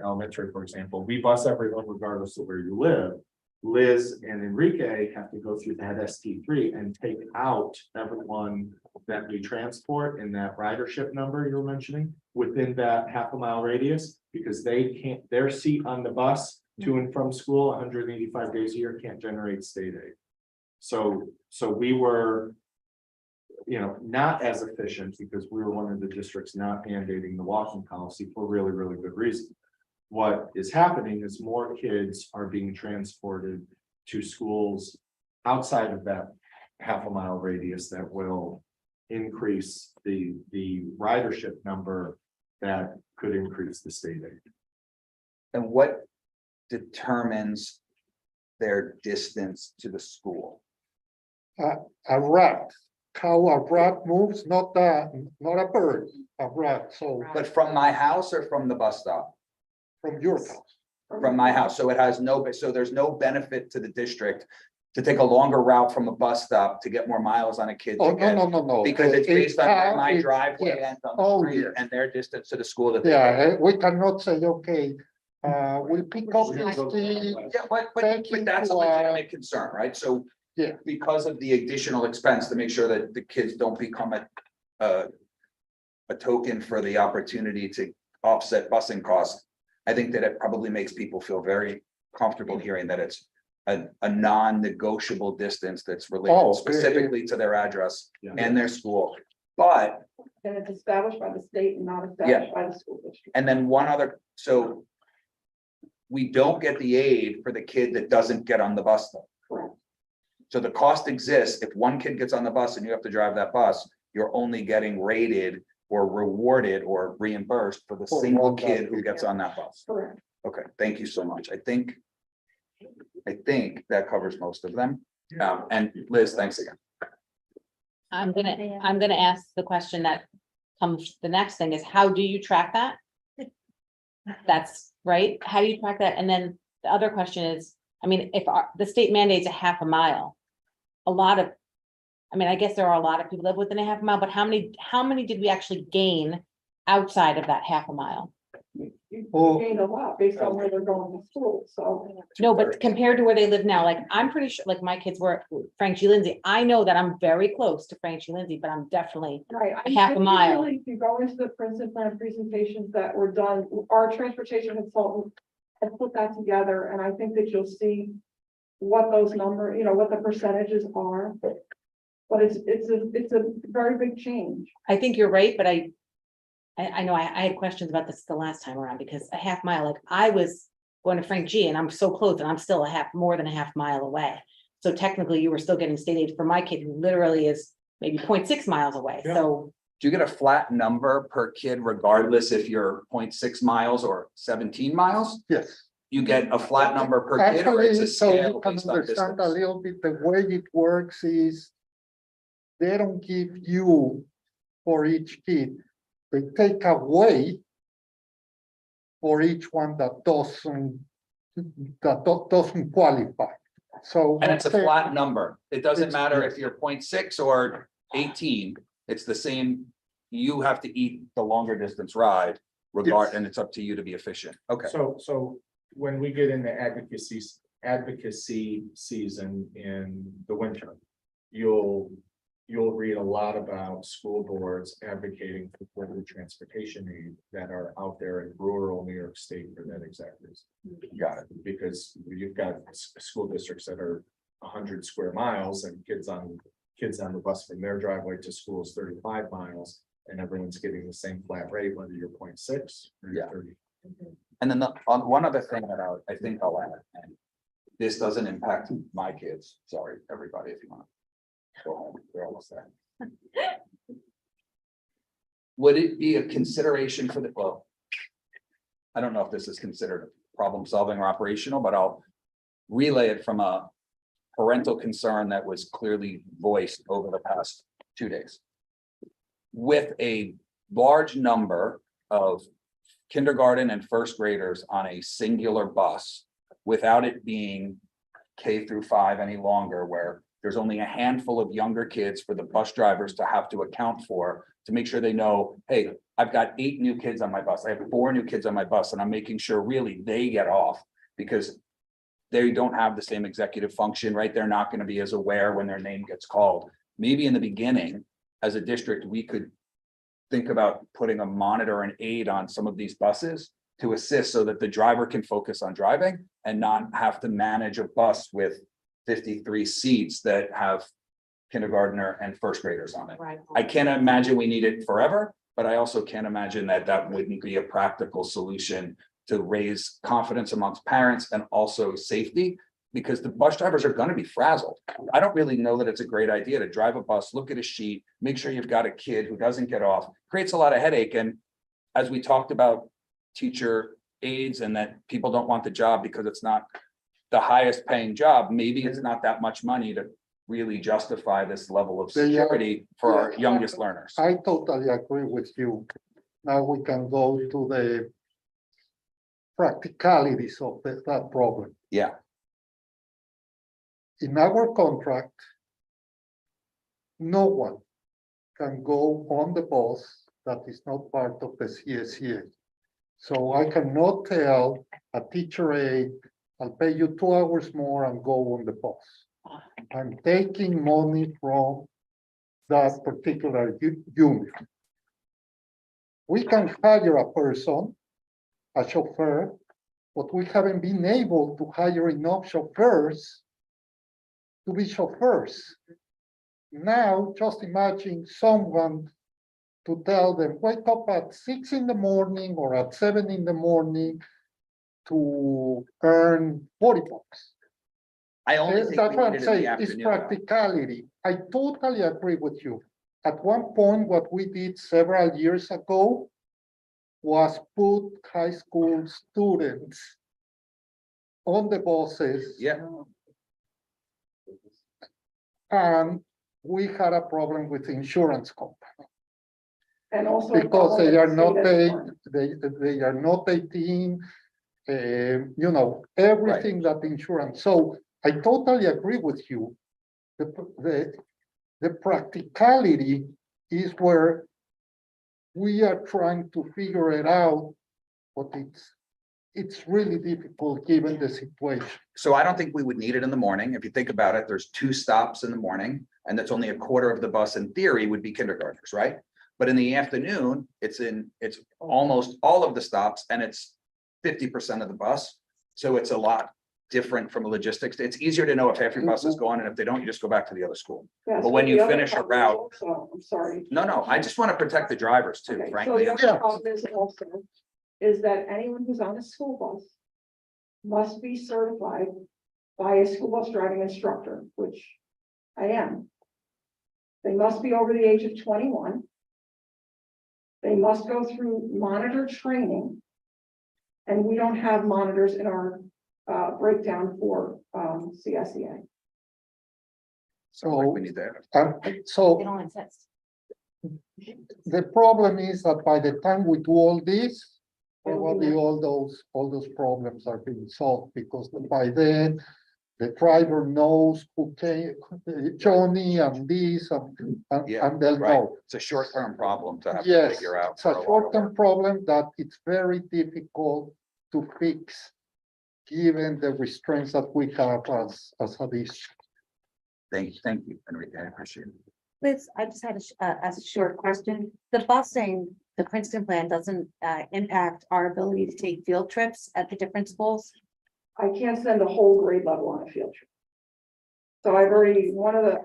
elementary, for example. We bus everyone regardless of where you live. Liz and Enrique have to go through that ST3 and take out everyone that we transport in that ridership number you were mentioning within that 0.5 mile radius, because they can't, their seat on the bus to and from school 185 days a year can't generate state aid. So we were, not as efficient because we were one of the districts not mandating the walking policy for really, really good reason. What is happening is more kids are being transported to schools outside of that half a mile radius that will increase the ridership number that could increase the state aid. And what determines their distance to the school? A rat, how a rat moves, not a bird, a rat, so But from my house or from the bus stop? from your house. From my house, so it has so there's no benefit to the district to take a longer route from a bus stop to get more miles on a kid. Oh, no. Because it's based on where my It- driveway yes. ends on Oh, the street yes. and their distance to the school that they. Yeah, we cannot say, okay, we'll pick up this thing. Yeah, but Taking that's a to, legitimate concern, right? So. Yeah. Because of the additional expense to make sure that the kids don't become a token for the opportunity to offset busing costs. I think that it probably makes people feel very comfortable hearing that it's a non-negotiable distance that's related Oh, specifically to their address Yeah. and their school. But, And it's established by the state and not established by the school district. and then one other, so we don't get the aid for the kid that doesn't get on the bus though. Correct. So the cost exists. If one kid gets on the bus and you have to drive that bus, you're only getting rated or rewarded or reimbursed for the For single one kid bus, who gets on that bus. Correct. Okay, thank you so much. I think that covers most of them. And Liz, thanks again. I'm gonna ask the question that comes, the next thing is, how do you track that? That's right. How do you track that? And then the other question is, I mean, if the state mandates a half a mile, I guess there are a lot of people that live within a half a mile, but how many did we actually gain outside of that half a mile? Oh. Gained a lot based on where they're going to school, so. No, but compared to where they live now, like, I'm pretty sure, like, my kids were Frank G. Lindsay. I know that I'm very close to Frank G. Lindsay, but I'm definitely, Right. half a mile. If you go into the Princeton plan presentations that were done, our transportation consultant has put that together, and I think that you'll see what those numbers, what the percentages are. But it's a very big change. I think you're right, but I know I had questions about this the last time around, because a half mile, like, I was going to Frank G and I'm so close and I'm still more than a half mile away. So technically you were still getting state aid for my kid who literally is maybe 0.6 miles away. Yeah. So Do you get a flat number per kid regardless if you're 0.6 miles or 17 miles? Yes. You get a flat number per kid or it's Actually, a so you scale can based on understand a distance? little bit, the way it works is they don't give you for each kid, they take away for each one that doesn't qualify. So. And it's a let's say- flat number. It doesn't It's- matter yes. if you're 0.6 or 18, it's the same. You have to eat the longer distance ride Yes. and it's up to you to be efficient. Okay. So when we get into advocacy season in the winter, you'll read a lot about school boards advocating for further transportation needs that are out there in rural New York State for that exact reason. Got it. Because you've got school districts that are 100 square miles and kids on the bus from their driveway to school is 35 miles. And everyone's getting the same flat rate, whether you're 0.6 or you're Yeah. 30. And then one other thing that I think I'll add, and this doesn't impact my kids. Sorry, everybody, if you want to go home, they're almost there. Would it be a consideration for I don't know if this is considered problem solving or operational, but I'll relay it from a parental concern that was clearly voiced over the past 2 days. With a large number of kindergarten and first graders on a singular bus, without it being K-5 any longer, where there's only a handful of younger kids for the bus drivers to have to account for, to make sure they know, hey, I've got 8 new kids on my bus, I have 4 new kids on my bus, and I'm making sure really they get off, because they don't have the same executive function, right? They're not going to be as aware when their name gets called. Maybe in the beginning, as a district, we could think about putting a monitor and aid on some of these buses to assist so that the driver can focus on driving and not have to manage a bus with 53 seats that have kindergartner and first graders on it. right. I can't imagine we need it forever, but I also can't imagine that wouldn't be a practical solution to raise confidence amongst parents and also safety. because the bus drivers are gonna be frazzled. I don't really know that it's a great idea to drive a bus, look at a sheet, make sure you've got a kid who doesn't get off, creates a lot of headache. And as we talked about teacher aides and that people don't want the job because it's not the highest paying job, maybe it's not that much money to really justify this level of security for our youngest learners. I totally agree with you. Now we can go to the practicalities of that problem. Yeah, In our contract, no one can go on the bus that is not part of the CSCA. So I cannot tell a teacher aide, I'll pay you 2 hours more and go on the bus. I'm taking money from that particular unit. We can hire a person, a chauffeur, but we haven't been able to hire enough chauffeurs to be chauffeurs. Now, just imagine someone to tell them, wake up at 6 in the morning or at 7 in the morning to earn $40. I only think That's we what need I'm it in saying, the it's afternoon. practicality. I totally agree with you. At one point, what we did several years ago was put high school students on the buses. Yeah, And we had a problem with the insurance company And also. because they are not State they are not 18. You know, everything that insurance. So I totally agree with you. The practicality is where we are trying to figure it out, but it's really difficult given the situation. so I don't think we would need it in the morning. If you think about it, there's 2 stops in the morning, and that's only a quarter of the bus in theory would be kindergartners, right? But in the afternoon, it's almost all of the stops, and it's 50% of the bus. So it's a lot different from a logistics. It's easier to know if half your bus is gone, and if they don't, you just go back to the other school. Yes, But when the you other finish a problem is route- also- I'm sorry. No, I just want to protect the drivers too, Okay, so frankly. the other problem is also, is that anyone who's on a school bus must be certified by a school bus driving instructor, which I am. They must be over the age of 21. They must go through monitor training. And we don't have monitors in our breakdown for CSEA. So, We need that. so They don't exist. the problem is that by the time we do all this, probably all those problems are being solved, because by then the driver knows who came, Johnny and this, Yeah, and they'll right. know. It's a short-term problem to have to Yes, figure out. it's a for a while. short-term problem that it's very difficult to fix, given the restraints that we have as a district. Thank you, Enrique. I appreciate it. Liz, I just had a short question. The busing, the Princeton plan doesn't impact our ability to take field trips at the different schools? I can't send a whole grade level on a field trip. So I've already, one of the,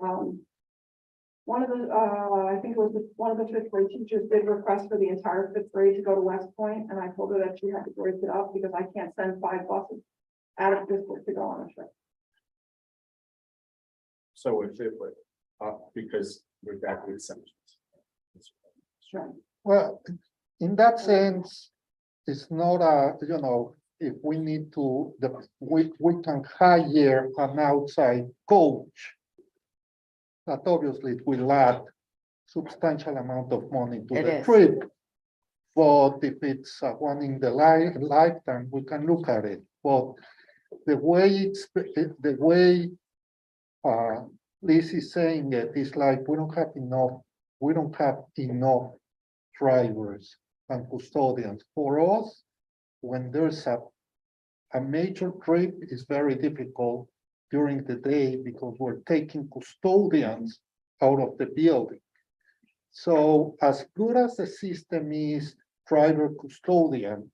I think it was one of the 5th grade teachers did request for the entire 5th grade to go to West Point, and I told her that she had to break it up because I can't send 5 buses out of district to go on a trip. So if it would, because we've got the exemptions. Sure. Well, in that sense, it's not a, you know, if we need to, we can hire an outside coach. That obviously will add substantial amount of money to It the is. trip. But if it's one in the lifetime, we can look at it. But the way Liz is saying it is like we don't have enough drivers and custodians. For us, when there's a major trip, is very difficult during the day because we're taking custodians out of the building. So as good as the system is driver custodian,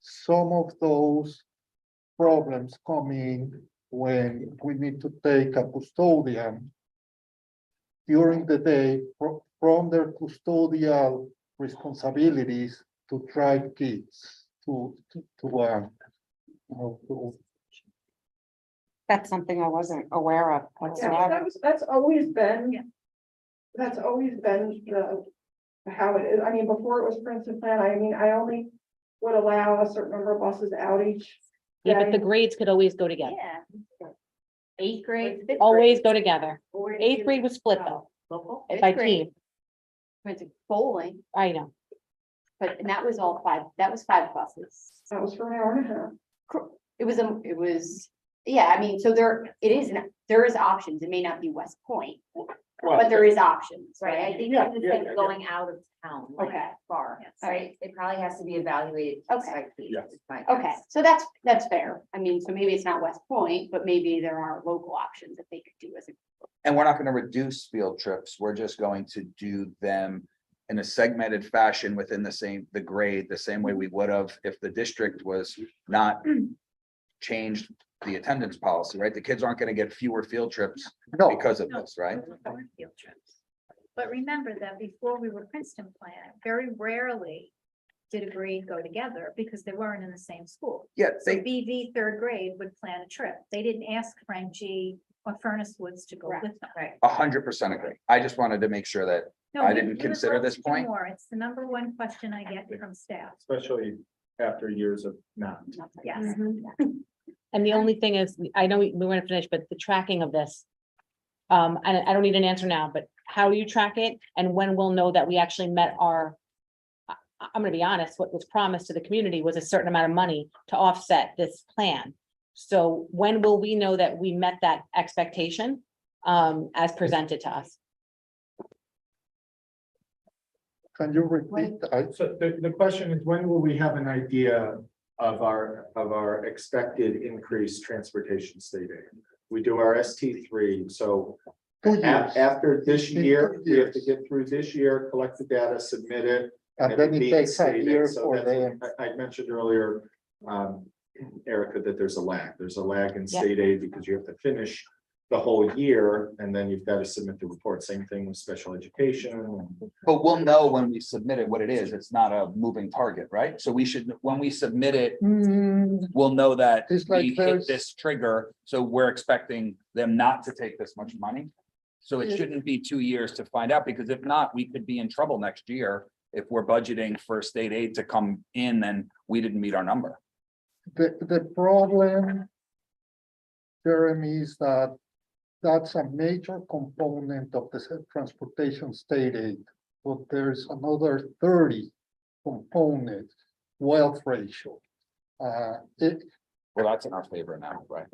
some of those problems come in when we need to take a custodian during the day from their custodial responsibilities to drive kids to That's something I wasn't aware of Yeah, whatsoever. that's always been. That's always been how it is. I mean, before it was Princeton plan, I mean, I only would allow a certain number of buses out each. Yeah, but the day. grades could always go together, Yeah. Eighth grade, Fifth always grade, go together. or Eighth grade was split though, local. Fifth by grade, team, Went to bowling, I know. but and that was all five, that was 5 buses. That was for an hour and a half. It was, yeah, I mean, so there is options. It may not be West Point, but there is options, Right, I right? think Yeah, it's yeah, like yeah. going out of town. like, Okay. Far, All right. it probably has to be evaluated. Okay. by case, Yes. is my Okay, guess. so that's fair. I mean, so maybe it's not West Point, but maybe there are local options that they could do as a. And we're not gonna reduce field trips, we're just going to do them in a segmented fashion within the grade, the same way we would have if the district was not changed the attendance policy, right? The kids aren't gonna get fewer field trips No, because of this, right? Field trips. But remember that before we were Princeton plan, very rarely did a grade go together because they weren't in the same school. Yeah, So they, BV third grade would plan a trip. They didn't ask Frank G or Furnace Woods to go Correct. with them. Right. 100% agree. I just wanted to make sure that No, I we- didn't we would consider love this to do point. more. It's the number one question I get from staff. Especially after years of not. Yes. And the only thing is, I know we weren't finished, but the tracking of this. And I don't need an answer now, but how you track it and when we'll know that we actually met our. I'm gonna be honest, what was promised to the community was a certain amount of money to offset this plan. So when will we know that we met that expectation as presented to us? can you repeat? So the question is, when will we have an idea of our expected increased transportation state aid? We do our ST3, so 2 years, after this In year, 2 we have to years. get through this year, collect the data, submit it. and and then it meet takes a state aid. year So for that's- them. I mentioned earlier, Erica, that there's a lag. There's a lag in Yep. state aid because you have to finish the whole year and then you've got to submit the report. Same thing with special education. But we'll know when we submit it what it is. It's not a moving target, right? So we should, when we submit it, we'll know that It's like we hit there's- this trigger, so we're expecting them not to take this much money. So it Yeah. shouldn't be 2 years to find out, because if not, we could be in trouble next year if we're budgeting for state aid to come in and we didn't meet our number. The problem, Jeremy, is that that's a major component of the transportation state aid. But there's another 30 components, wealth ratio. Well, that's in our favor now, right?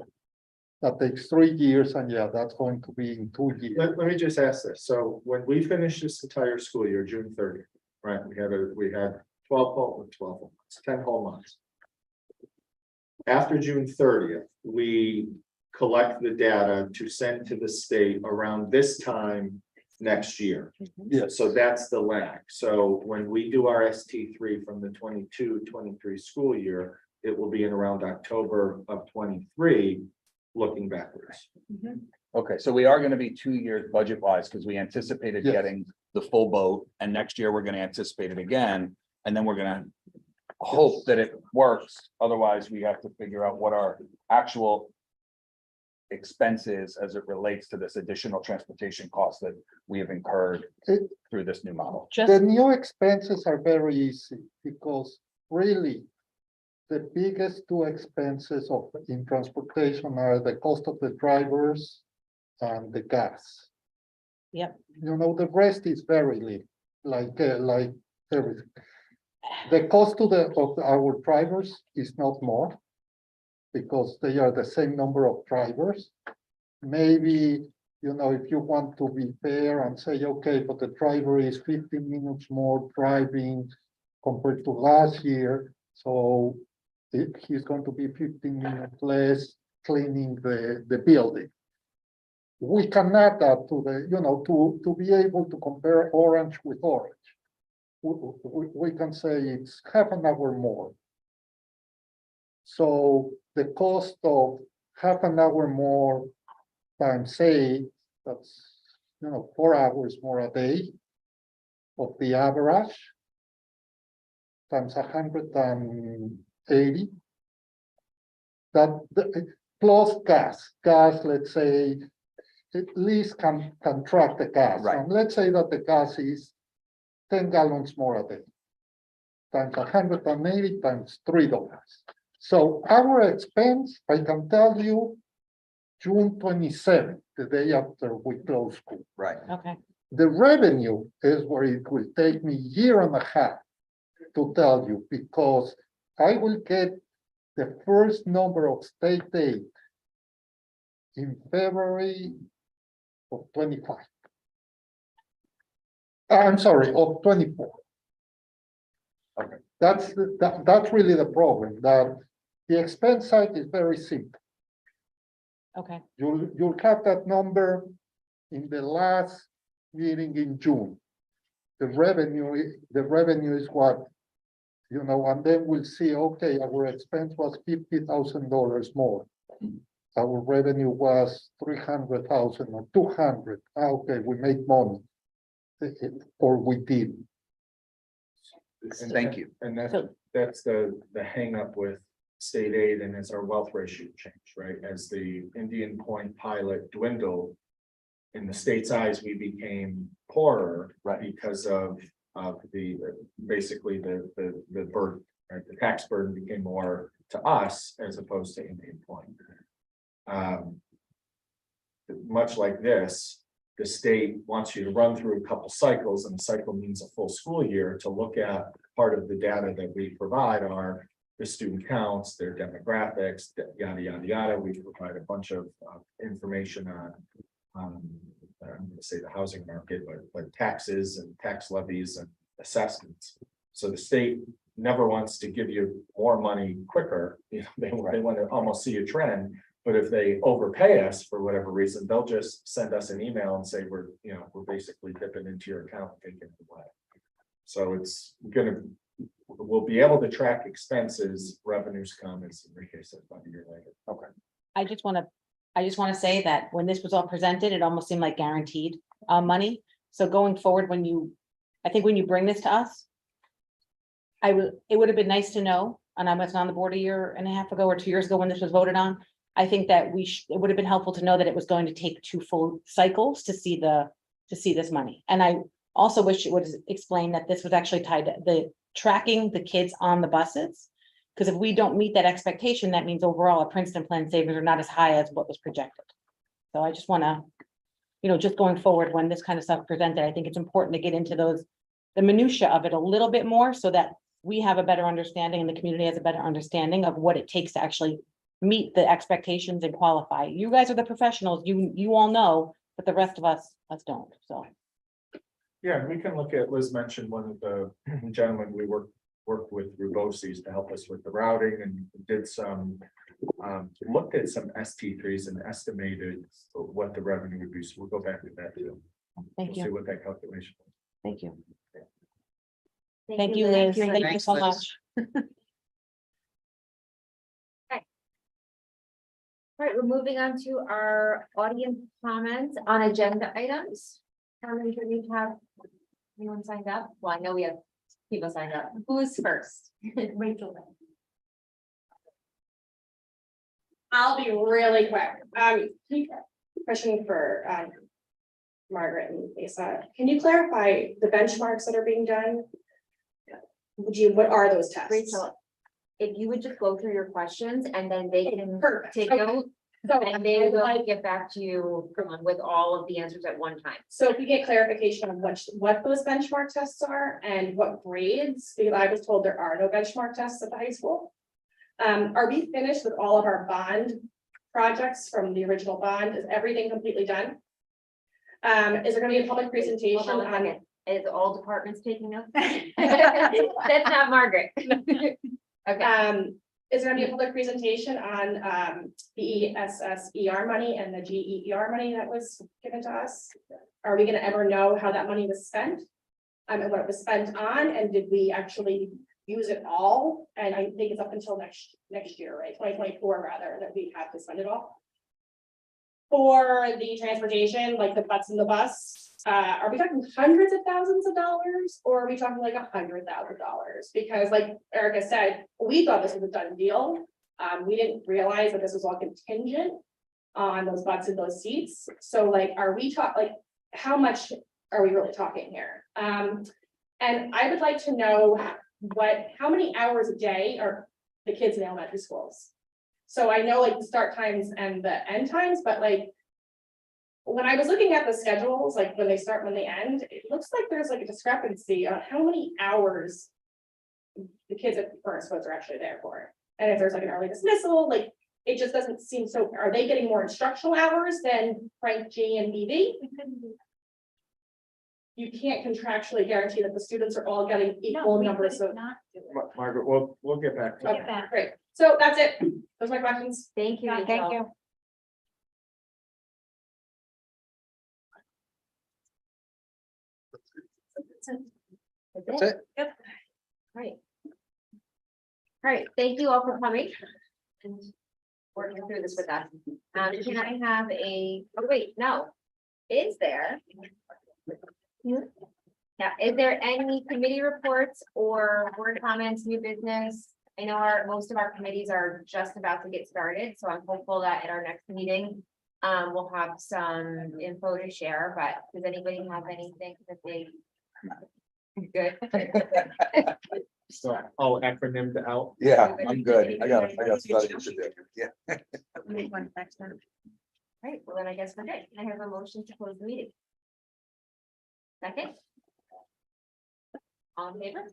That takes 3 years, and yeah, that's going to be in 2 years. Let me just ask this. So when we finish this entire school year, June 30th, right, we had 10 whole months. After June 30th, we collect the data to send to the state around this time next year. Yes. So that's the lag. So when we do our ST3 from the 22-23 school year, it will be in around October of 23, looking backwards. Okay, so we are gonna be 2 years budget wise, because we anticipated Yes. getting the full boat, and next year we're gonna anticipate it again, and then we're gonna hope that it works, otherwise we have to figure out what our actual expenses as it relates to this additional transportation cost that we have incurred It- through this new model. Just, The new expenses are very easy because really. The biggest two expenses in transportation are the cost of the drivers and the gas. Yep. You know, the rest is very little, like everything. The cost of our drivers is not more. Because they are the same number of drivers. Maybe, if you want to be fair and say, okay, but the driver is 15 minutes more driving compared to last year, so he's going to be 15 minutes less cleaning the building. We can add that to to be able to compare orange with orange. We can say it's half an hour more. So the cost of half an hour more times say, that's, 4 hours more a day of the average times 180. plus gas, let's say, at least can track the gas. Right. And let's say that the gas is 10 gallons more a day. Times 180 times $3. So our expense, I can tell you, June 27th, the day after we close school. Right. Okay, The revenue is where it will take me a year and a half to tell you, because I will get the first number of state aid in February of 25. I'm sorry, of 24. Okay. That's really the problem, that the expense side is very simple. okay, You'll have that number in the last meeting in June. The revenue is what, and then we'll see, okay, our expense was $50,000 more. Our revenue was 300,000 or 200. Okay, we made money. Or we didn't. Thank you. And So- that's the hang up with state aid, and as our wealth ratio changed, right? As the Indian Point pilot dwindled, in the state's eyes, we became poorer. Right. Because of the, basically the burden, right? The tax burden became more to us as opposed to Indian Point. Much like this, the state wants you to run through a couple cycles, and a cycle means a full school year, to look at part of the data that we provide are the student counts, their demographics, yada, yada, yada. We provide a bunch of information on, I'm going to say the housing market, but taxes and tax levies and assessments. So the state never wants to give you more money quicker. They want to almost see a trend. But if they overpay us for whatever reason, they'll just send us an email and say, we're basically dipping into your account and taking it away. So we'll be able to track expenses, revenues come, as Enrique said, about a year later. Okay. I just want to say that when this was all presented, it almost seemed like guaranteed money. So going forward, I think when you bring this to us, it would have been nice to know, and I was on the board a year and a half ago or 2 years ago when this was voted on. I think that it would have been helpful to know that it was going to take 2 full cycles to see this money. And I also wish it would explain that this was actually tied to the tracking the kids on the buses. Because if we don't meet that expectation, that means overall our Princeton plan savings are not as high as what was projected. So I just want to, just going forward, when this kind of stuff presented, I think it's important to get into the minutia of it a little bit more, so that we have a better understanding and the community has a better understanding of what it takes to actually meet the expectations and qualify. You guys are the professionals, you all know, but the rest of us don't, so. Yeah, we can look at, Liz mentioned one of the gentlemen we worked with through BOCES to help us with the routing, and did some, looked at some ST3s and estimated what the revenue would be. So we'll go back to that too. Thank See you, what that calculation was. thank you. Thank you, Liz, thank you so much. All right, we're moving on to our audience comments on agenda items. How many do we have? Anyone signed up? Well, I know we have people signed up. Who's first? Rachel. I'll be really quick. Question for Margaret and Lisa. Can you clarify the benchmarks that are being done? What are those tests? Rachel, if you would just go through your questions and then they can Perfect. take Okay. note. And they will get back to you with all of the answers at one time. So if we get clarification on what those benchmark tests are and what grades, because I was told there are no benchmark tests at the high school. Are we finished with all of our bond projects from the original bond? Is everything completely done? Is there gonna be a public presentation Hold on a on? second. Is all departments taking notes? That's not Margaret. Okay. Is there gonna be a public presentation on the ESSER money and the GEER money that was given to us? Are we gonna ever know how that money was spent? And what it was spent on, and did we actually use it all? And I think it's up until next year, right? 2024 rather, that we have to spend it all. For the transportation, like the butts in the bus, are we talking hundreds of thousands of dollars, or are we talking like $100,000? Because like Erica said, we thought this was a done deal. We didn't realize that this was all contingent on those butts and those seats. So like, are we like, how much are we really talking here? And I would like to know how many hours a day are the kids in elementary schools? So I know like the start times and the end times, but like, when I was looking at the schedules, like when they start, when they end, it looks like there's like a discrepancy on how many hours the kids at Furnace Woods are actually there for. And if there's like an early dismissal, like, it just doesn't seem so, are they getting more instructional hours than Frank G and BV? You can't contractually guarantee that the students are all getting equal numbers of. Margaret, we'll get back to Okay, that. great. So that's it. Those are my questions. Thank you. Thank Rachel. you. That's it. Yep. Right. All right, thank you all for coming and working through this with us. Can I have oh wait, no. Is there? Yeah, is there any committee reports or board comments, new business? I know most of our committees are just about to get started, so I'm hopeful that at our next meeting, we'll have some info to share, but does anybody have anything that they? Good. So, acronymed out. Yeah, I'm good. I got studying to do. Yeah. Right, well then I guess we're good. Can I have a motion to close the meeting? Second? All in favor?